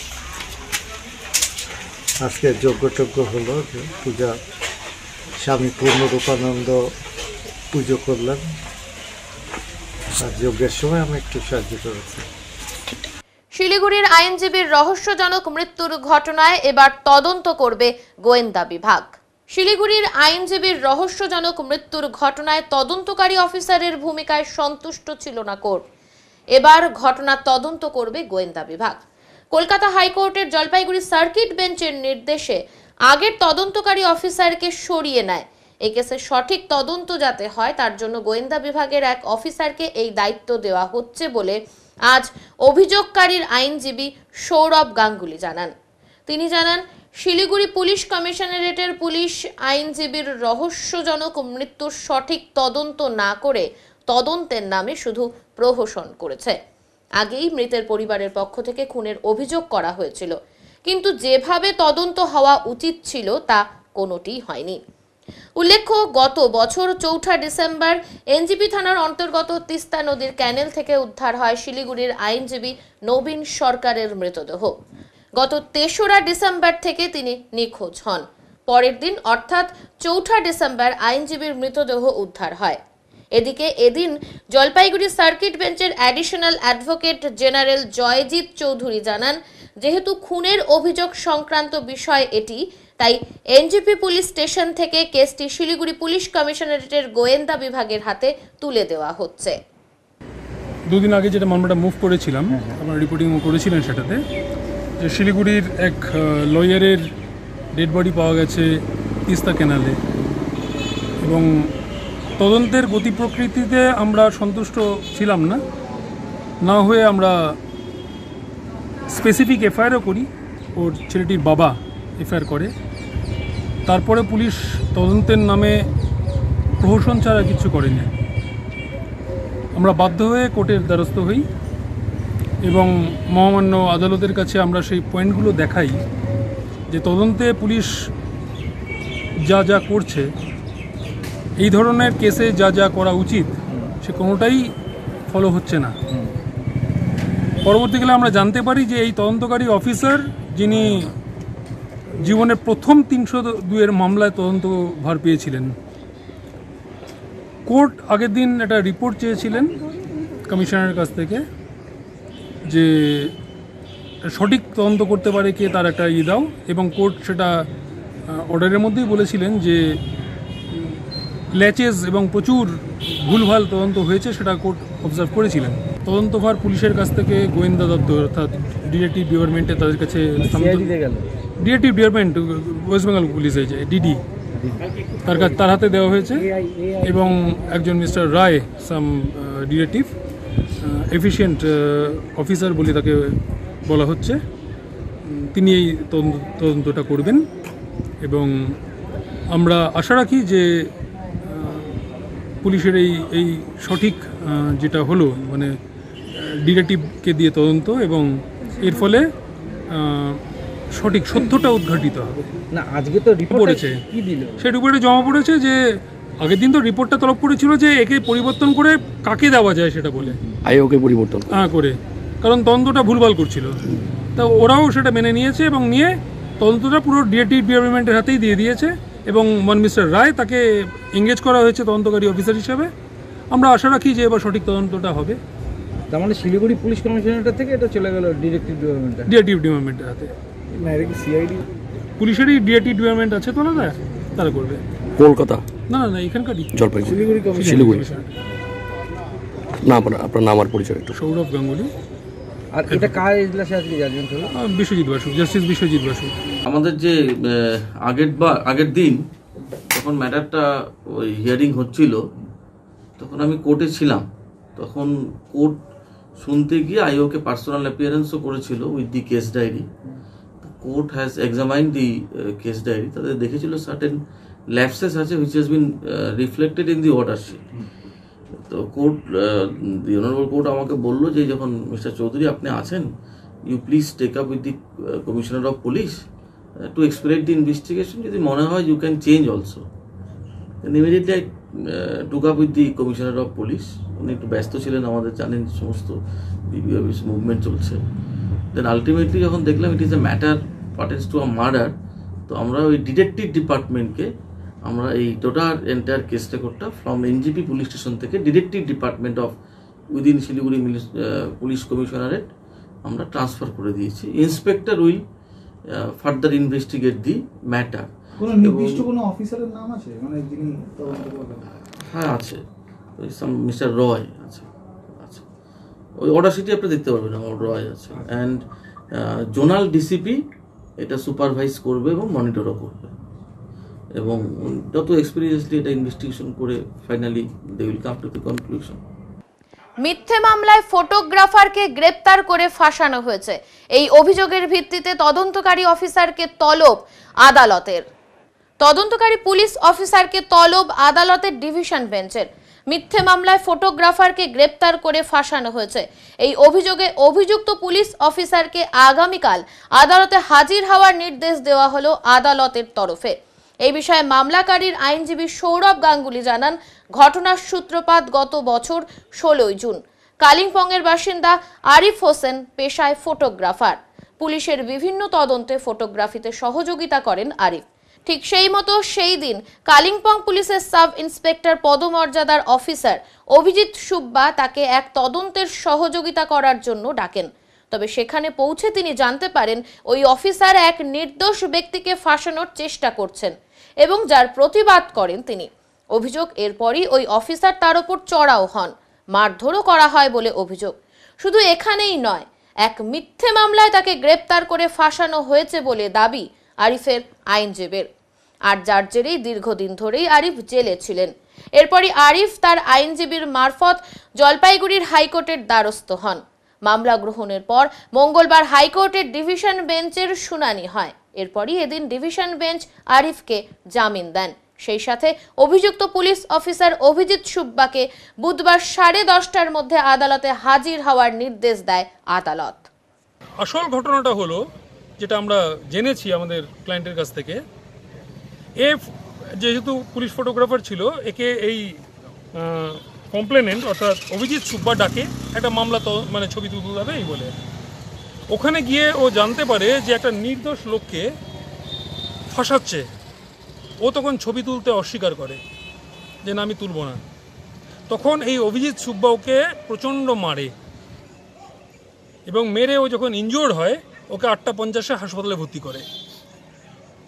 আজকে যজ্ঞ হলো, পূজা, স্বামী পূর্ণরূপানন্দ পুজো করলেন, আর যজ্ঞের সময় আমি একটু সাহায্য করেছি। শিলিগুড়ির আইনজীবীর রহস্যজনক মৃত্যুর ঘটনায় এবার তদন্ত করবে গোয়েন্দা বিভাগ। শিলিগুড়ির আইনজীবীর রহস্যজনক মৃত্যুর ঘটনায় তদন্তকারী অফিসারের ভূমিকায় সন্তুষ্ট ছিল না কোর্ট। এবার ঘটনা তদন্ত করবে গোয়েন্দা বিভাগ। কলকাতা হাইকোর্টের জলপাইগুড়ি সার্কিট বেঞ্চের নির্দেশে আগের তদন্তকারী অফিসারকে সরিয়ে নেয়। এই কেসের সঠিক তদন্ত যাতে হয় তার জন্য গোয়েন্দা বিভাগের এক অফিসারকে এই দায়িত্ব দেওয়া হচ্ছে বলে আজ অভিযোগকারীর আইনজীবী সৌরভ গাঙ্গুলি জানান। তিনি জানান, শিলিগুড়ি পুলিশ কমিশনারেটের পুলিশ আইনজীবীর রহস্যজনক মৃত্যুর সঠিক তদন্ত না করে তদন্তের নামে শুধু প্রহসন করেছে। আগেই মৃতের পরিবারের পক্ষ থেকে খুনের অভিযোগ করা হয়েছিল, কিন্তু যেভাবে তদন্ত হওয়া উচিত ছিল তা কোনোটিই হয়নি। উল্লেখ্য, গত বছর 4 ডিসেম্বর এনজিপি থানার অন্তর্গত তিস্তা নদীর ক্যানেল থেকে উদ্ধার হয় শিলিগুড়ির আইনজীবী নবীন সরকারের মৃতদেহ। গত 3রা ডিসেম্বর থেকে তিনি নিখোঁজ হন। পরের দিন অর্থাৎ 4 ডিসেম্বর আইনজীবীর মৃতদেহ উদ্ধার হয়। এদিকে এদিন জলপাইগুড়ি সার্কিট বেঞ্চের additional advocate general Joyjit Chowdhury জানান, যেহেতু খুনের অভিযোগ সংক্রান্ত বিষয় এটি, তাই এনজিপি পুলিশ স্টেশন থেকে কেসটি শিলিগুড়ি পুলিশ কমিশনারেটের গোয়েন্দা বিভাগের হাতে তুলে দেওয়া হচ্ছে। দুদিন আগে যেটা মামলাটা মুভ করেছিলাম, আপনারা রিপোর্টিং করেছিলেন সেটাতে, যে শিলিগুড়ির এক লয়ারের ডেড বডি পাওয়া গেছে তিস্তা ক্যানালে, এবং তদন্তের গতি প্রকৃতিতে আমরা সন্তুষ্ট ছিলাম না হয়ে আমরা স্পেসিফিক এফআইআরও করি। ওর ছেলেটির বাবা এফআইআর করে, তারপরে পুলিশ তদন্তের নামে প্রহসন ছাড়া কিছু করেনি। আমরা বাধ্য হয়ে কোর্টের দ্বারস্থ হই এবং মহামান্য আদালতের কাছে আমরা সেই পয়েন্টগুলো দেখাই যে তদন্তে পুলিশ যা যা করছে, এই ধরনের কেসে যা যা করা উচিত সে কোনোটাই ফলো হচ্ছে না। পরবর্তীকালে আমরা জানতে পারি যে এই তদন্তকারী অফিসার, যিনি জীবনের প্রথম 302-এর মামলায় তদন্তভার পেয়েছিলেন, কোর্ট আগের দিন একটা রিপোর্ট চেয়েছিলেন কমিশনারের কাছ থেকে যে সঠিক তদন্ত করতে পারে কে, তার একটা দাও, এবং কোর্ট সেটা অর্ডারের মধ্যেই বলেছিলেন যে ল্যাচেস এবং প্রচুর ভুলভাল তদন্ত হয়েছে, সেটা কোর্ট অবজার্ভ করেছিলেন। তদন্তভার পুলিশের কাছ থেকে গোয়েন্দা দপ্তর অর্থাৎ ডিটেকটিভ ডিপার্টমেন্টে তাদের কাছে, detective department West Bengal police হয়েছে ডিডি, তার হাতে দেওয়া হয়েছে, এবং একজন মিস্টার রায়, সাম ডিটেকটিভ এফিশিয়েন্ট অফিসার বলে তাকে বলা হচ্ছে, তিনি এই তদন্তটা করবেন। এবং আমরা আশা রাখি যে পুলিশের এই সঠিক যেটা হলো, মানে ডিটেকটিভকে দিয়ে তদন্ত, এবং এর ফলে সঠিক সত্যটা উদ্ঘাটিত হবে। না, আজকে তো রিপোর্ট পড়েছে, কি দিল সেই রিপোর্টে জমা পড়েছে যে আগের দিন তো রিপোর্টটা তলব করেছিল যে একে পরিবর্তন করে কাকে দেওয়া যায় সেটা বলে, আইওকে পরিবর্তন করে, কারণ তদন্তটা ভুলভাল করছিল। তা ওরাও সেটা মেনে নিয়েছে এবং নিয়ে তদন্তটা পুরো ডিটেকটিভ ডিপার্টমেন্টের হাতেই দিয়ে দিয়েছে, এবং মিস্টার রায় তাকে এঙ্গেজ করা হয়েছে তদন্তকারী অফিসার হিসেবে। আমরা আশা রাখি যে এবার সঠিক তদন্তটা হবে। তার মানে শিলিগুড়ি পুলিশ কমিশনারেট থেকে এটা চলে গেল ডিটেকটিভ ডিপার্টমেন্টের হাতে। সিআইডি পুলিশেরই ডিটেকটিভ ডিপার্টমেন্ট আছে তো, তারা করবে। কলকাতা না, এখানকারই জলপাইগুড়ি, শিলিগুড়ি। না, আপনার নাম আর পরিচয় একটু। সৌরভ গাঙ্গুলি। আর এটা কার এজলাসে আজকে জাজমেন্ট হলো? বিশ্বজিৎ বাসু, জাস্টিস বিশ্বজিৎ বাসু। আমাদের যে আগের দিন যখন ম্যাটারটা ওই হিয়ারিং হচ্ছিল, তখন আমি কোর্টে ছিলাম। তখন কোর্ট শুনতে গিয়ে আইওকে পার্সোনাল অ্যাপিয়ারেন্সও করেছিল with the case diary. Court has examined the case diary. তাদের দেখেছিল সার্টেন ল্যাপসেস আছে which has been reflected in the order sheet. তো কোর্ট, দি অনারেবল কোর্ট আমাকে বললো যে যখন মিস্টার চৌধুরী আপনি আছেন, you please take up with the commissioner of police to explain the investigation, যদি মনে হয় you can change also. Immediately I took up with the commissioner of police. উনি একটু ব্যস্ত ছিলেন, আমাদের জানেন সমস্ত বিবি অফিস মুভমেন্ট চলছে। দেন আলটিমেটলি যখন দেখলাম it is a matter pertains to a murder, তো আমরা ওই ডিটেকটিভ ডিপার্টমেন্টকে আমরা এই টোটাল এন্টায়ার কেস রেকর্ডটা ফ্রম এনজিপি পুলিশ স্টেশন থেকে detective department of within Siliguri police commissionerate আমরা ট্রান্সফার করে দিয়েছি। Inspector will further investigate the matter. কোনো নির্দিষ্ট কোনো অফিসারের নাম আছে, মানে যিনি তদন্ত করবেন? হ্যাঁ আছে, মিস্টার রয় আছে, ওই অর্ডার শিটে আপনি দেখতে পারবেন, আমার রয় আছে। অ্যান্ড জোনাল ডিসিপি এটা সুপারভাইজ করবে এবং মনিটরও করবে, এবং যত এক্সপিরিয়েন্সলি এটা ইনভেস্টিগেশন করে finally they will come to the conclusion. মিথ্যে মামলায় ফটোগ্রাফারকে গ্রেপ্তার করে ফাঁসানো হয়েছে। এই অভিযোগের ভিত্তিতে তদন্তকারী অফিসারকে তলব আদালতের। তদন্তকারী পুলিশ অফিসারকে তলব আদালতের ডিভিশন বেঞ্চের। মিথ্যে মামলায় ফটোগ্রাফারকে গ্রেপ্তার করে ফাঁসানো হয়েছে। এই অভিযোগে অভিযুক্ত পুলিশ অফিসারকে আগামীকাল আদালতে হাজির হওয়ার নির্দেশ দেওয়া হলো আদালতের তরফে। এই বিষয়ে মামলাকারীর আইনজীবী সৌরভ গাঙ্গুলি জানান, ঘটনার সূত্রপাত গত বছর 16 জুন। কালিম্পংয়ের বাসিন্দা আরিফ হোসেন পেশায় ফটোগ্রাফার। পুলিশের বিভিন্ন তদন্তে ফটোগ্রাফিতে সহযোগিতা করেন আরিফ। ঠিক সেই মতো সেই দিন কালিম্পং পুলিশের সাব ইন্সপেক্টর পদমর্যাদার অফিসার অভিজিৎ সুব্বা তাকে এক তদন্তের সহযোগিতা করার জন্য ডাকেন। তবে সেখানে পৌঁছে তিনি জানতে পারেন ওই অফিসার এক নির্দোষ ব্যক্তিকে ফাঁসানোর চেষ্টা করছেন এবং যার প্রতিবাদ করেন তিনি। অভিযোগ এরপরই ওই অফিসার তার উপর চড়াও হন, মারধরও করা হয় বলে অভিযোগ। শুধু এখানেই নয়, এক মিথ্যে মামলায় তাকে গ্রেপ্তার করে ফাঁসানো হয়েছে বলে দাবি আরিফের আইনজীবীর। আর যার জেরেই দীর্ঘদিন ধরেই আরিফ জেলে ছিলেন। এরপরই আরিফ তার আইনজীবীর মারফত জলপাইগুড়ির হাইকোর্টের দ্বারস্থ হন। মামলা গ্রহণের পর মঙ্গলবার হাইকোর্টের ডিভিশন বেঞ্চের শুনানি হয়। এরপরই এদিন ডিভিশন বেঞ্চ আরিফকে জামিন দেন। সেই সাথে অভিযুক্ত পুলিশ অফিসার অভিজিৎ সুব্বাকে বুধবার 10:30টার মধ্যে আদালতে হাজির হওয়ার নির্দেশ দেয় আদালত। আসল ঘটনাটা হলো, যেটা আমরা জেনেছি আমাদের ক্লায়েন্টের কাছ থেকে, যেহেতু পুলিশ ফটোগ্রাফার ছিল, একে এই কমপ্লেনেন্ট অর্থাৎ অভিজিৎ সুব্বা ডাকে একটা মামলা তো মানে ছবি তুলতে হবে এই বলে। ওখানে গিয়ে ও জানতে পারে যে একটা নির্দোষ লোককে ফাঁসাচ্ছে। ও তখন ছবি তুলতে অস্বীকার করে যে না, আমি তুলব না। তখন এই অভিজিৎ সুব্বা ওকে প্রচণ্ড মারে এবং মেরে ও যখন ইনজোর্ড হয় ওকে 8:50-এ হাসপাতালে ভর্তি করে।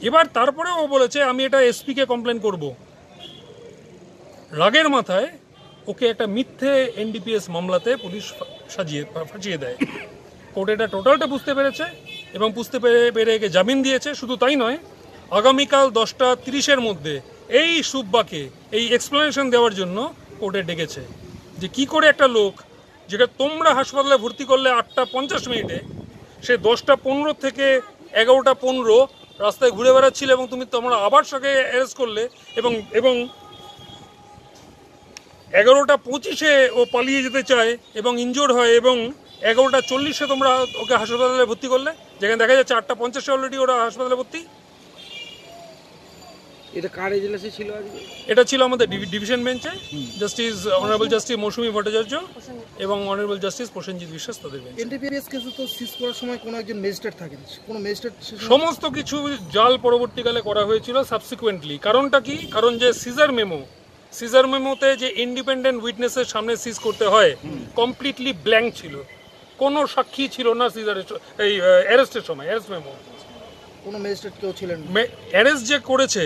এবার তারপরে ও বলেছে আমি এটা এসপিকে কমপ্লেন করব। রাগের মাথায় ওকে একটা মিথ্যে এনডিপিএস মামলাতে পুলিশ ফাঁসিয়ে দেয়। কোর্ট এটা টোটালটা বুঝতে পেরেছে এবং বুঝতে পেরে একে জামিন দিয়েছে। শুধু তাই নয়, আগামীকাল 10:30-এর মধ্যে এই সুব্বাকে এই এক্সপ্লেনেশন দেওয়ার জন্য কোর্টে ডেকেছে যে কি করে একটা লোক, যেটা তোমরা হাসপাতালে ভর্তি করলে 8:50 সে 10:15 থেকে 11:15 রাস্তায় ঘুরে বেড়াচ্ছিল এবং তোমরা আবার তাকে অ্যারেস্ট করলে এবং 11:25 ও পালিয়ে যেতে চায় এবং ইনজোর্ড হয় এবং 11:40 তোমরা ওকে হাসপাতালে ভর্তি করলে, যেখানে দেখা যাচ্ছে 8:50 অলরেডি ওরা হাসপাতালে ভর্তি। এটা কার এজলাসে ছিল আজকে? এটা ছিল আমাদের ডিভিশন বেঞ্চে জাস্টিস অনারেবল জাস্টিস মৌসুমী ভট্টাচার্য এবং অনারেবল জাস্টিস প্রসেনজিৎ বিশ্বাস তাদের বেঞ্চে। এনডিপিএস কেসে তো সিজ করার সময় কোনো একজন ম্যাজিস্ট্রেট থাকেন, কোনো ম্যাজিস্ট্রেট সমস্ত কিছু জাল পরবর্তীকালে করা হয়েছিল সাবসিকুয়েন্টলি। কারণটা কি? কারণ যে সিজার মেমোতে যে ইন্ডিপেন্ডেন্ট উইটনেসের সামনে সিজ করতে হয় কমপ্লিটলি ব্ল্যাঙ্ক ছিল, কোনো সাক্ষী ছিল না সিজারের এই অ্যারেস্টের সময়। অ্যারেস্ট মেমো কোনো ম্যাজিস্ট্রেট কেউ ছিলেন, অ্যারেস্ট যে করেছে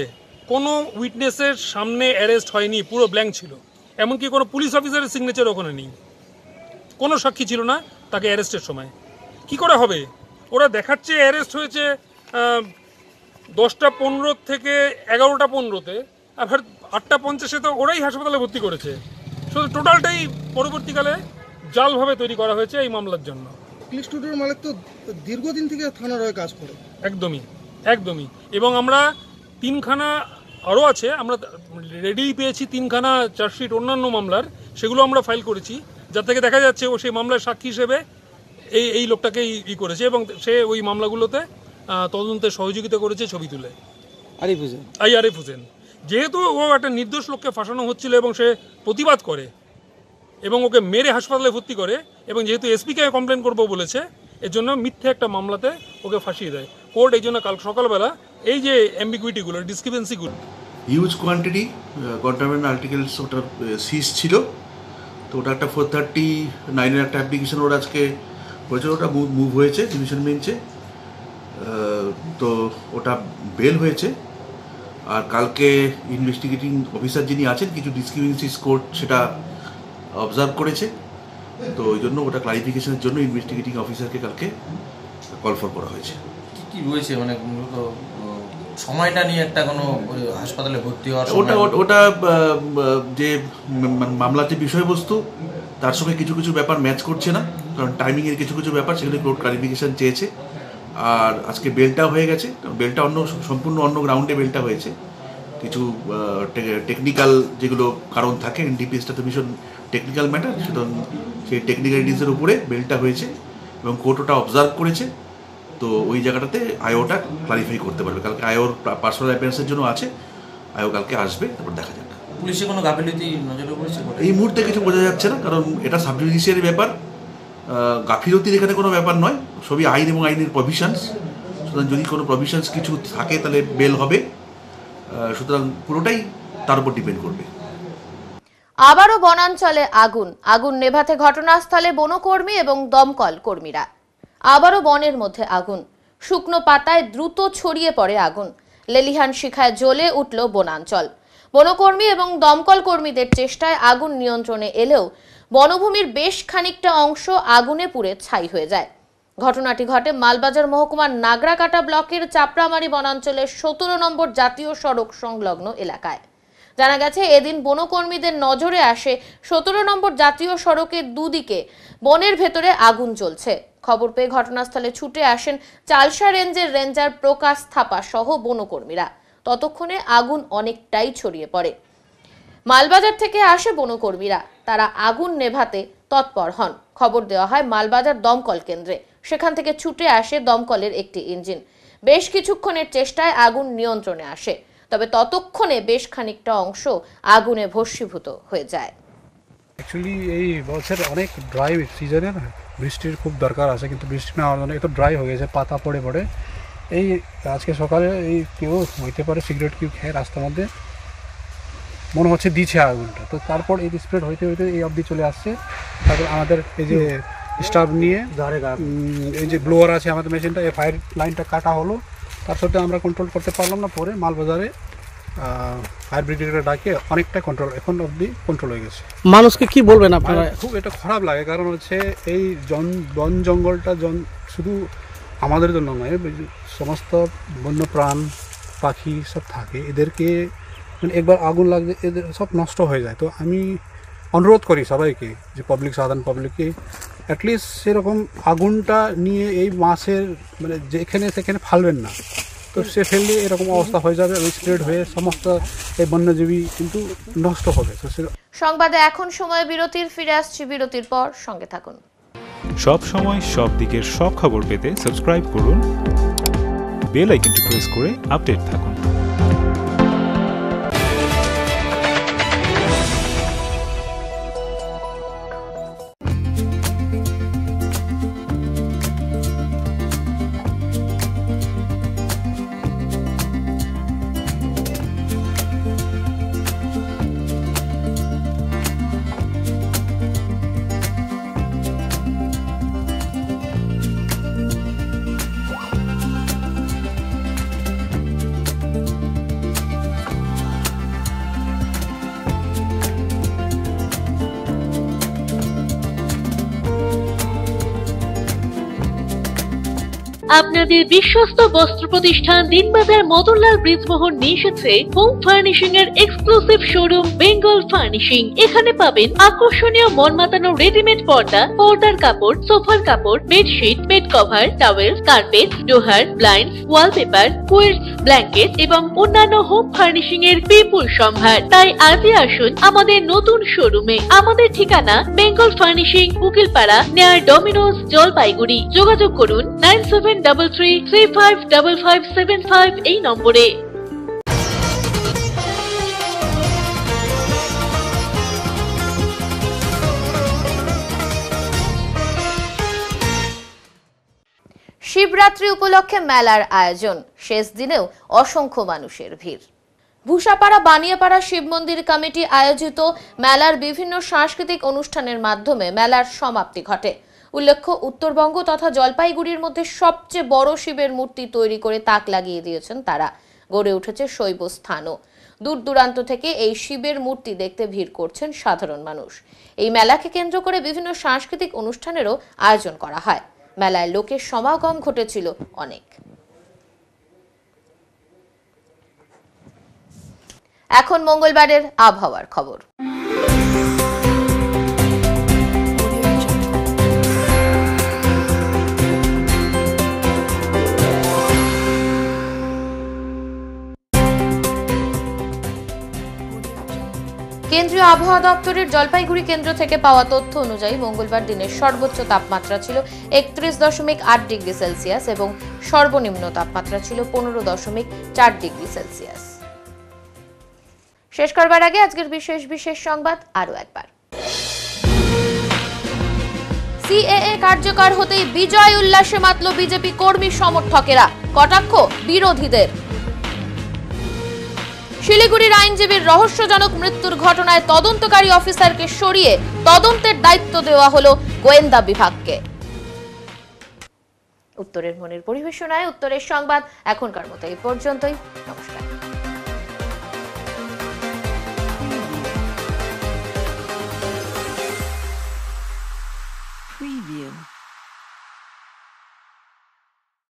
কোনো উইটনেসের সামনে অ্যারেস্ট হয়নি, পুরো ব্ল্যাঙ্ক ছিল। এমনকি কোনো পুলিশ অফিসারের সিগনেচার ওখানে নেই, কোনো সাক্ষী ছিল না তাকে অ্যারেস্টের সময়। কি করে হবে? ওরা দেখাচ্ছে অ্যারেস্ট হয়েছে 10:15 থেকে 11:15, আবার 8:50 তো ওরাই হাসপাতালে ভর্তি করেছে। শুধু টোটালটাই পরবর্তীকালে জালভাবে তৈরি করা হয়েছে এই মামলার জন্য। পুলিশ স্টুডিওর মালিক তো দীর্ঘদিন থেকে থানার হয়ে কাজ করে। একদমই। এবং আমরা 3খানা আরও আছে, আমরা রেডি পেয়েছি 3খানা চার্জশিট অন্যান্য মামলার, সেগুলো আমরা ফাইল করেছি, যার থেকে দেখা যাচ্ছে ও সেই মামলার সাক্ষী হিসেবে এই লোকটাকে করেছে এবং সে ওই মামলাগুলোতে তদন্তে সহযোগিতা করেছে ছবি তুলে। আরিফ হোসেন যেহেতু ও একটা নির্দোষ লোককে ফাঁসানো হচ্ছিল এবং সে প্রতিবাদ করে এবং ওকে মেরে হাসপাতালে ভর্তি করে এবং যেহেতু এসপিকে কমপ্লেন করবো বলেছে, এর জন্য মিথ্যে একটা মামলাতে ওকে ফাঁসিয়ে দেয় কোর্ট। এই জন্য কাল সকালবেলা এই যে অ্যাম্বিগুইটিগুলো, ডিসক্রিপেন্সিগুলো, হিউজ কোয়ান্টিটি কন্টামিনেন্ট আর্টিকেলস ওটার সিজ ছিল। তো ওটা একটা 439-এর একটা অ্যাপ্লিকেশন ওর আজকে হয়েছে, ওটা মুভ হয়েছে ডিভিশন বেঞ্চে। তো ওটা বেল হয়েছে। আর কালকে ইনভেস্টিগেটিং অফিসার যিনি আছেন কিছু ডিসক্রিপেন্সিস কোর্ট সেটা অবজার্ভ করেছে। তো ওই জন্য ওটা ক্লারিফিকেশনের জন্য ইনভেস্টিগেটিং অফিসারকে কালকে কল ফর করা হয়েছে। কি রয়েছে মানে মূলত সময়টা নিয়ে একটা কোনো হাসপাতালে ভর্তি হওয়ার ওটা যে মামলার যে বিষয়বস্তু তার সঙ্গে কিছু কিছু ব্যাপার ম্যাচ করছে না, কারণ টাইমিংয়ের কিছু কিছু ব্যাপার সেগুলো কোর্ট ক্লারিফিকেশন চেয়েছে। আর আজকে বেলটা হয়ে গেছে, বেলটা সম্পূর্ণ অন্য গ্রাউন্ডে বেলটা হয়েছে। কিছু টেকনিক্যাল যেগুলো কারণ থাকে, এনডিপিএসটা তো ভীষণ টেকনিক্যাল ম্যাটার, সুতরাং সেই টেকনিক্যালিটিসের উপরে বেলটা হয়েছে এবং কোর্ট ওটা অবজার্ভ করেছে। তো ওই জায়গাটাতে আইওটা ক্লারিফাই করতে পারবে। কালকে আইওর পার্সোনাল অ্যাপিয়ারেন্সের জন্য আছে, আইও কালকে আসবে, তারপর দেখা যাক। পুলিশে কোনো গাফিলতি নজরে পড়েছে এই মুহূর্তে কিছু বোঝা যাচ্ছে না, কারণ এটা সাব জুডিশিয়ারি ব্যাপার। গাফিলতির এখানে কোনো ব্যাপার নয়, সবই আইন এবং আইনের প্রভিশনস। সুতরাং যদি কোনো প্রভিশনস কিছু থাকে তাহলে বেল হবে, সুতরাং পুরোটাই তার উপর ডিপেন্ড করবে। আবারও বনাঞ্চলে আগুন নেভাতে ঘটনাস্থলে বনকর্মী এবং দমকল কর্মীরা। আবারও বনের মধ্যে আগুন, শুকনো পাতায় দ্রুত ছড়িয়ে পড়ে আগুন, লেলিহান শিখায় জ্বলে উঠল বনাঞ্চল। বনকর্মী এবং দমকল কর্মীদের চেষ্টায় আগুন নিয়ন্ত্রণে এলেও বনভূমির বেশ খানিকটা অংশ আগুনে পুড়ে ছাই হয়ে যায়। ঘটনাটি ঘটে মালবাজার মহকুমার নাগরাকাটা ব্লকের চাপড়ামারি বনাঞ্চলের 17 নম্বর জাতীয় সড়ক সংলগ্ন এলাকায়। জানা গেছে এদিন বনকর্মীদের নজরে আসে 17 নম্বর জাতীয় সড়কের দুদিকে বনের ভেতরে আগুন জ্বলছে। খবর পেয়ে ঘটনাস্থলে ছুটে আসেন চালসা রেঞ্জের রেঞ্জার প্রকাশ থাপা সহ বনকর্মীরা। ততক্ষণে আগুন অনেকটাই ছড়িয়ে পড়ে। মালবাজার থেকে আসে বনকর্মীরা, তারা আগুন নেভাতে তৎপর হন। খবর দেওয়া হয় মালবাজার দমকল কেন্দ্রে, সেখান থেকে ছুটে আসে দমকলের একটি ইঞ্জিন। বেশ কিছুক্ষণের চেষ্টায় আগুন নিয়ন্ত্রণে আসে, তবে ততক্ষণে বেশ খানিকটা অংশ আগুনে ভস্মীভূত হয়ে যায়। অ্যাকচুয়ালি এই বছর অনেক ড্রাই সিজনের বৃষ্টির খুব দরকার আছে, কিন্তু বৃষ্টি না হওয়ার জন্য একটু ড্রাই হয়ে গেছে, পাতা পড়ে পড়ে। এই আজকে সকালে এই কেউ হইতে পারে সিগারেট কেউ খেয়ে রাস্তার মধ্যে মনে হচ্ছে দিচ্ছে আগুনটা, তো তারপর এই স্প্রেড হইতে হইতে এই অবধি চলে আসছে। তারপর আমাদের এই যে স্টাফ নিয়ে এই যে ব্লোয়ার আছে আমাদের মেশিনটা, এই ফায়ার লাইনটা কাটা হলো, তার সাথে আমরা কন্ট্রোল করতে পারলাম না। পরে মালবাজারে ফায়ার ব্রিগেডে ডাকে অনেকটা কন্ট্রোল, এখন অবধি কন্ট্রোল হয়ে গেছে। মানুষকে কি বলবেন আপনারা? খুব এটা খারাপ লাগে, কারণ হচ্ছে এই বন জঙ্গলটা শুধু আমাদের জন্য নয়, সমস্ত বন্যপ্রাণ পাখি সব থাকে, এদেরকে মানে একবার আগুন লাগলে এদের সব নষ্ট হয়ে যায়। তো আমি অনুরোধ করি সবাইকে যে সাধারণ পাবলিককে অ্যাটলিস্ট সেরকম আগুনটা নিয়ে এই মাসের মানে যেখানে সেখানে ফালবেন না, তো সে ফেললে এরকম অবস্থা হয়ে যাবে, ওই স্প্রেড হয়ে সমস্ত এই বন্যজীবী কিন্তু নষ্ট হবে। সংবাদে এখন সময় বিরতির, ফিরে আসছি বিরতির পর, সঙ্গে থাকুন। সব সময় সব দিকের সব খবর পেতে সাবস্ক্রাইব করুন, বেল আইকনটি প্রেস করে আপডেট থাকুন। আপনাদের বিশ্বস্ত বস্ত্র প্রতিষ্ঠান দিনবাজার মদনলাল ব্রিজমোহন নিয়ে এসেছে হোম ফার্নিশিং এর এক্সক্লুসিভ শোরুম বেঙ্গল ফার্নিশিং। এখানে পাবেন আকর্ষণীয় মন মাতানো রেডিমেড পর্দা, পর্দার কাপড়, সোফার কাপড়, bedsheet, bed cover, towel, carpet, ডোহার, ব্লাইন্ডস, ওয়ালপেপার, কুইলস, ব্ল্যাঙ্কেট এবং অন্যান্য হোম ফার্নিশিং এর বিপুল সম্ভার। তাই আজই আসুন আমাদের নতুন শোরুমে। আমাদের ঠিকানা Bengal furnishing, Ukilpara, near Domino's, Jalpaiguri. যোগাযোগ করুন 9733355575 এই নম্বরে। শিবরাত্রি উপলক্ষে মেলার আয়োজন, শেষ দিনেও অসংখ্য মানুষের ভিড়। ভূষাপাড়া বানিয়াপাড়া শিব মন্দির কমিটি আয়োজিত মেলার বিভিন্ন সাংস্কৃতিক অনুষ্ঠানের মাধ্যমে মেলার সমাপ্তি ঘটে। উল্লেখ্য, উত্তরবঙ্গ তথা জলপাইগুড়ির মধ্যে সবচেয়ে বড় শিবের মূর্তি তৈরি করে তাক লাগিয়ে দিয়েছেন তারা। গড়ে উঠেছে শৈব স্থানও। দূর দূরান্ত থেকে এই শিবের মূর্তি দেখতে ভিড় করছেন সাধারণ মানুষ। এই মেলাকে কেন্দ্র করে বিভিন্ন সাংস্কৃতিক অনুষ্ঠানেরও আয়োজন করা হয়। মেলায় লোকের সমাগম ঘটেছিল অনেক। এখন মঙ্গলবারের আবহাওয়ার খবর। কেন্দ্রীয় আবহাওয়া দপ্তরের জলপাইগুড়ি কেন্দ্র থেকে পাওয়া তথ্য অনুযায়ী মঙ্গলবার দিনের সর্বোচ্চ তাপমাত্রা ছিল 31.8 ডিগ্রি সেলসিয়াস এবং সর্বনিম্ন তাপমাত্রা ছিল 15.4 ডিগ্রি সেলসিয়াস। শেষ করবার আগে আজকের বিশেষ সংবাদ আরো একবার। সিএএ কার্যকর হতেই বিজয় উল্লাসে মাতল বিজেপি কর্মী সমর্থকেরা, কটাক্ষ বিরোধীদের। শিলিগুড়ির আইনজীবীর রহস্যজনক মৃত্যুর ঘটনায় তদন্তকারী অফিসারকে সরিয়ে তদন্তের দায়িত্ব দেওয়া হলো গোয়েন্দা বিভাগকে। উত্তরের মনের পরিবেশনায় উত্তরের সংবাদ এখনকার মতো এই পর্যন্তই। নমস্কার। Preview.